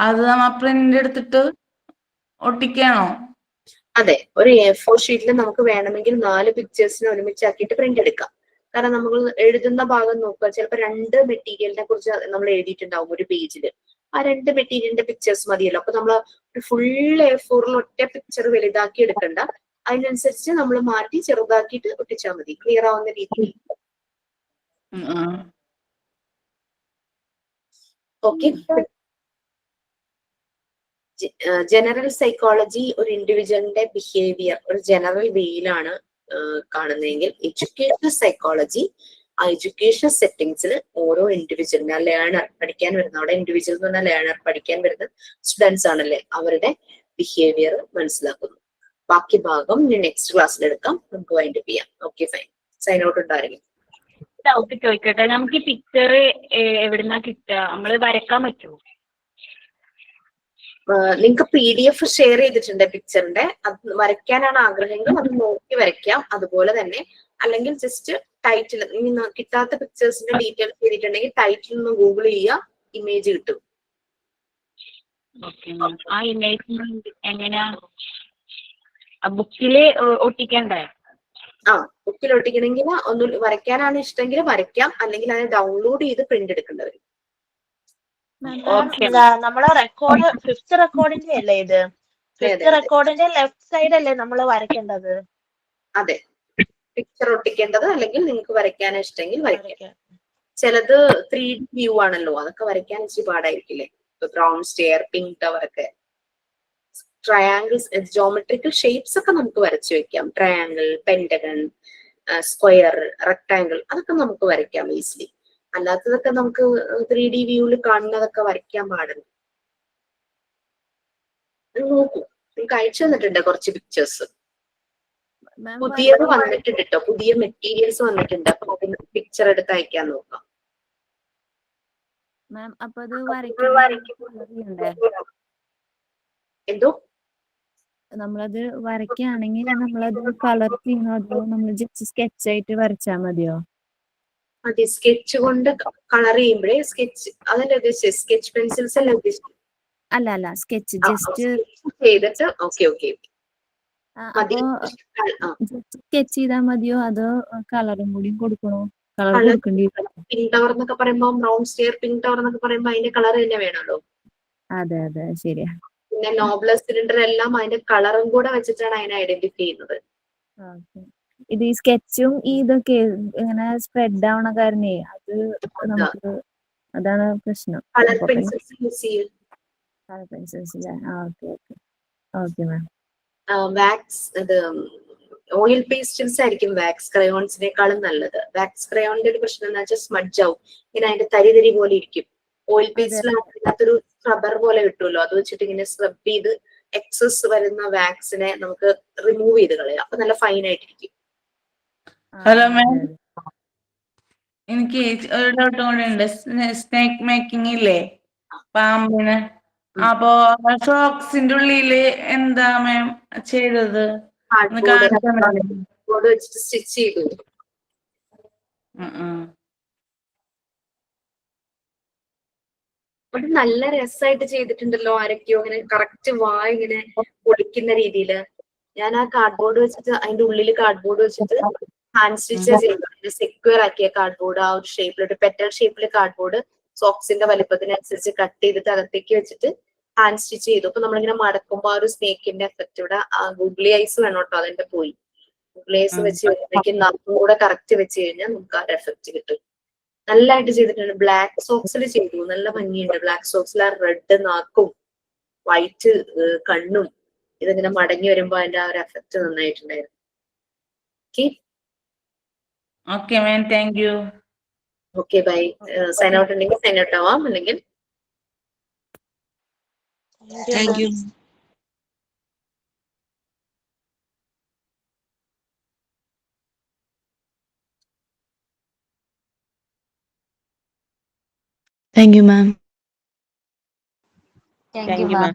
അത് നമ്മ പ്രിന്റ് എടുത്തിട്ട് ഒട്ടിക്കണോ? അതെ, ഒരു A4 ഷീറ്റിൽ നമുക്ക് വേണമെങ്കിൽ 4 പിക്ചേഴ്സിനെ ഒരുമിച്ചാക്കിയിട്ട് പ്രിന്റ് എടുക്കാം. കാരണം നമ്മൾ എഴുതുന്ന ഭാഗം നോക്കുക, ചിലപ്പോൾ 2 മെറ്റീരിയലിനെ കുറിച്ച് നമ്മൾ എഴുതിയിട്ടുണ്ടാവും ഒരു പേജില്. ആ 2 മെറ്റീരിയലിന്റെ പിക്ചേഴ്സ് മതിയല്ലോ. അപ്പൊ നമ്മൾ ഒരു ഫുൾ A4 ഒറ്റ പിക്ചർ വലുതാക്കി എടുക്കണ്ട, അതിനനുസരിച്ച് നമ്മൾ മാറ്റി ചെറുതാക്കിയിട്ട് ഒട്ടിച്ചാൽ മതി, ക്ലിയർ ആവുന്ന രീതിയിൽ. ഓക്കെ. ജനറൽ സൈക്കോളജി ഒരു ഇൻഡിവിജ്വലിന്റെ ബിഹേവിയർ ഒരു ജനറൽ വേയിലാണ് കാണുന്നതെങ്കിൽ, എഡ്യൂക്കേഷണൽ സൈക്കോളജി ആ എഡ്യൂക്കേഷൻ സെറ്റിംഗ്സിൽ ഓരോ ഇൻഡിവിജ്വലിന് ആ ലേണർ പഠിക്കാൻ വരുന്ന, അവിടെ ഇൻഡിവിജ്വൽ എന്ന് പറഞ്ഞാൽ ലേണർ പഠിക്കാൻ വരുന്ന സ്റ്റുഡൻസ് ആണല്ലേ, അവരുടെ ബിഹേവിയർ മനസ്സിലാക്കുന്നു. ബാക്കി ഭാഗം ഞാൻ നെക്സ്റ്റ് ക്ലാസ്സിൽ എടുക്കാം, നമുക്ക് വൈൻഡ് അപ്പ് ചെയ്യാം. Okay fine. സൈൻ ഔട്ട് ഉണ്ടായിരിക്കും. ഡൗട്ട് ചോദിക്കട്ടെ, നമുക്ക് ഈ പിക്ചർ എവിടുന്നാ കിട്ടുക? നമ്മള് വരക്കാൻ പറ്റുമോ? നിങ്ങൾക്ക് PDF ഷെയർ ചെയ്തിട്ടുണ്ട് പിക്ചറിന്റെ. അത് വരയ്ക്കാനാണ് ആഗ്രഹമെങ്കിൽ അത് നോക്കി വരയ്ക്കാം. അതുപോലെ തന്നെ അല്ലെങ്കിൽ ജസ്റ്റ് ടൈറ്റിൽ കിട്ടാത്ത പിക്ചേഴ്സിന്റെ ഡീറ്റെയിൽസ് ചെയ്തിട്ടുണ്ടെങ്കിൽ ടൈറ്റിൽ നിന്ന് ഗൂഗിൾ ചെയ്യുക, ഇമേജ് കിട്ടും. ആ ഇമേജ് എങ്ങനെയാ ബുക്കില് ഒട്ടിക്കണ്ടേ? ആ, ബുക്കിൽ ഒട്ടിക്കണമെങ്കിൽ ഒന്ന് വരയ്ക്കാനാണ് ഇഷ്ടമെങ്കിൽ വരയ്ക്കാം, അല്ലെങ്കിൽ അത് ഡൗൺലോഡ് ചെയ്ത് പ്രിന്റ് എടുക്കേണ്ടി വരും. നമ്മളെ റെക്കോർഡ് 5th റെക്കോർഡിന്റെ അല്ലേ ഇത്? 5th റെക്കോർഡിന്റെ ലെഫ്റ്റ് സൈഡ് അല്ലേ നമ്മൾ വരയ്ക്കേണ്ടത്? അതെ, പിക്ചർ ഒട്ടിക്കേണ്ടത്, അല്ലെങ്കിൽ നിങ്ങൾക്ക് വരയ്ക്കാൻ ഇഷ്ടമെങ്കിൽ വരയ്ക്കാം. ചിലത് 3D വ്യൂ ആണല്ലോ, അതൊക്കെ വരയ്ക്കാൻ ഇച്ചിരി പാടായിരിക്കില്ലേ? ബ്രൗൺ സ്റ്റെയർ, പിങ്ക് ടവർ ഒക്കെ. ട്രയാങ്കിൾസ്, ജോമെട്രിക്കൽ ഷേപ്സ് ഒക്കെ നമുക്ക് വരച്ചു വെക്കാം. ട്രയാങ്കിൾ, പെന്റഗൺ, സ്ക്വയർ, റെക്ടാങ്കിൾ, അതൊക്കെ നമുക്ക് വരയ്ക്കാം ഈസിലി. അല്ലാത്തതൊക്കെ നമുക്ക് 3D വ്യൂവിൽ കാണുന്നതൊക്കെ വരയ്ക്കാൻ പാടില്ല. നോക്കൂ, നിങ്ങൾക്ക് അയച്ചു തന്നിട്ടുണ്ട് കുറച്ച് പിക്ചേഴ്സ്. പുതിയത് വന്നിട്ടുണ്ട് കേട്ടോ, പുതിയ മെറ്റീരിയൽസ് വന്നിട്ടുണ്ട്. അപ്പൊ അതിന് പിക്ചർ എടുത്ത് അയക്കാൻ നോക്കാം. എന്തോ നമ്മളത് വരയ്ക്കുകയാണെങ്കിൽ നമ്മളത് കളർ ചെയ്യണോ, അതോ നമ്മൾ ജസ്റ്റ് സ്കെച്ച് ആയിട്ട് വരച്ചാൽ മതിയോ? അതെ, സ്കെച്ച് കൊണ്ട് കളർ ചെയ്യുമ്പോഴേ സ്കെച്ച് അതല്ലേ ഉദ്ദേശിച്ചത്? സ്കെച്ച് പെൻസിൽസ് അല്ലേ ഉദ്ദേശിച്ചത്? അല്ല സ്കെച്ച് ജസ്റ്റ് ചെയ്തിട്ട്. ഓക്കെ ഓക്കെ, സ്കെച്ച് ചെയ്താൽ മതിയോ, അതോ കളറും കൂടി കൊടുക്കണോ? കളർ കൊടുക്കേണ്ടി വരും. പിങ്ക് ടവർ എന്നൊക്കെ പറയുമ്പോൾ, ബ്രൗൺ സ്റ്റെയർ പിങ്ക് ടവർ എന്നൊക്കെ പറയുമ്പോൾ അതിന്റെ കളർ തന്നെ വേണമല്ലോ. അതെ ശരിയാ. പിന്നെ നോബ്ലർ സിലിണ്ടർ എല്ലാം അതിന്റെ കളറും കൂടെ വെച്ചിട്ടാണ് അതിനെ ഐഡന്റിഫൈ ചെയ്യുന്നത്. ഇത് ഈ സ്കെച്ചും ഇതൊക്കെ ഇങ്ങനെ സ്പ്രെഡ് ആവണ കാരണേ അത് നമുക്ക് അതാണ് പ്രശ്നം. കളർ പെൻസിൽസ് യൂസ് ചെയ്യും. കളർ പെൻസിൽസ് അല്ലേ? Okay ma'am. വാക്സ്, ഇത് ഓയിൽ പേസ്റ്റൽസ് ആയിരിക്കും വാക്സ് ക്രയോൺസിനേക്കാളും നല്ലത്. വാക്സ് ക്രയോണിന്റെ ഒരു പ്രശ്നം എന്ന് വെച്ചാൽ സ്മഡ്ജ് ആവും, ഇങ്ങനെ അതിന്റെ തരി പോലെ ഇരിക്കും. ഓയിൽ പേസ്റ്റിലകത്തൊരു സ്ക്രബർ പോലെ കിട്ടുമല്ലോ, അത് വെച്ചിട്ട് ഇങ്ങനെ സ്ക്രബ് ചെയ്ത് എക്സസ് വരുന്ന വാക്സിനെ നമുക്ക് റിമൂവ് ചെയ്ത് കളയാം. അപ്പൊ നല്ല ഫൈൻ ആയിട്ടിരിക്കും. ഹലോ മാം, എനിക്ക് ഒരു ഡൗട്ട് കൂടെ ഉണ്ട്. സ്നേക്ക് മേക്കിംഗ് ഇല്ലേ, പാമ്പിന്? അപ്പൊ സോക്സിന്റെ ഉള്ളില് എന്താ മാം ചെയ്തത്? കാർഡ്ബോർഡ് വെച്ചിട്ട് സ്റ്റിച്ച് ചെയ്തു. അത് നല്ല രസമായിട്ട് ചെയ്തിട്ടുണ്ടല്ലോ ആരൊക്കെയോ, അങ്ങനെ കറക്റ്റ് ഇങ്ങനെ പൊളിക്കുന്ന രീതിയില്. ഞാൻ ആ കാർഡ്ബോർഡ് വെച്ചിട്ട് അതിന്റെ ഉള്ളിൽ കാർഡ്ബോർഡ് വെച്ചിട്ട് ഹാൻഡ് സ്റ്റിച്ച് ചെയ്തു. സെക്യൂർ ആക്കിയ കാർഡ്ബോർഡ് ആ ഒരു ഷേപ്പിൽ, ഒരു പെറ്റൽ ഷേപ്പിൽ കാർഡ്ബോർഡ് സോക്സിന്റെ വലിപ്പത്തിനനുസരിച്ച് കട്ട് ചെയ്തിട്ട് അകത്തേക്ക് വെച്ചിട്ട് ഹാൻഡ് സ്റ്റിച്ച് ചെയ്തു. അപ്പൊ നമ്മളിങ്ങനെ മടക്കുമ്പോ ആ ഒരു സ്നേക്കിന്റെ എഫക്റ്റ് ഇവിടെ. ഗൂഗിളി ഐസ് വേണം കേട്ടോ, അതിന്റെ പോയി. ഗൂഗിളി ഐസ് വെച്ച് കഴിഞ്ഞാൽ നഖം കൂടെ കറക്റ്റ് വെച്ച് കഴിഞ്ഞാൽ നമുക്ക് ആ ഒരു എഫക്റ്റ് കിട്ടും. നല്ലതായിട്ട് ചെയ്തിട്ടുണ്ട്. ബ്ലാക്ക് സോക്സിൽ ചെയ്തു, നല്ല ഭംഗിയുണ്ട്. ബ്ലാക്ക് സോക്സിൽ ആ റെഡ് നാക്കും വൈറ്റ് കണ്ണും ഇതിങ്ങനെ മടങ്ങി വരുമ്പോ അതിന്റെ ആ ഒരു എഫക്റ്റ് നന്നായിട്ടുണ്ടായിരുന്നു. Okay ma'am, thank you. Okay bye. Sign out ഉണ്ടെങ്കിൽ സൈൻ ഔട്ട് ആവാം, അല്ലെങ്കിൽ thank you. Thank you, ma'am. Thank you, ma'am.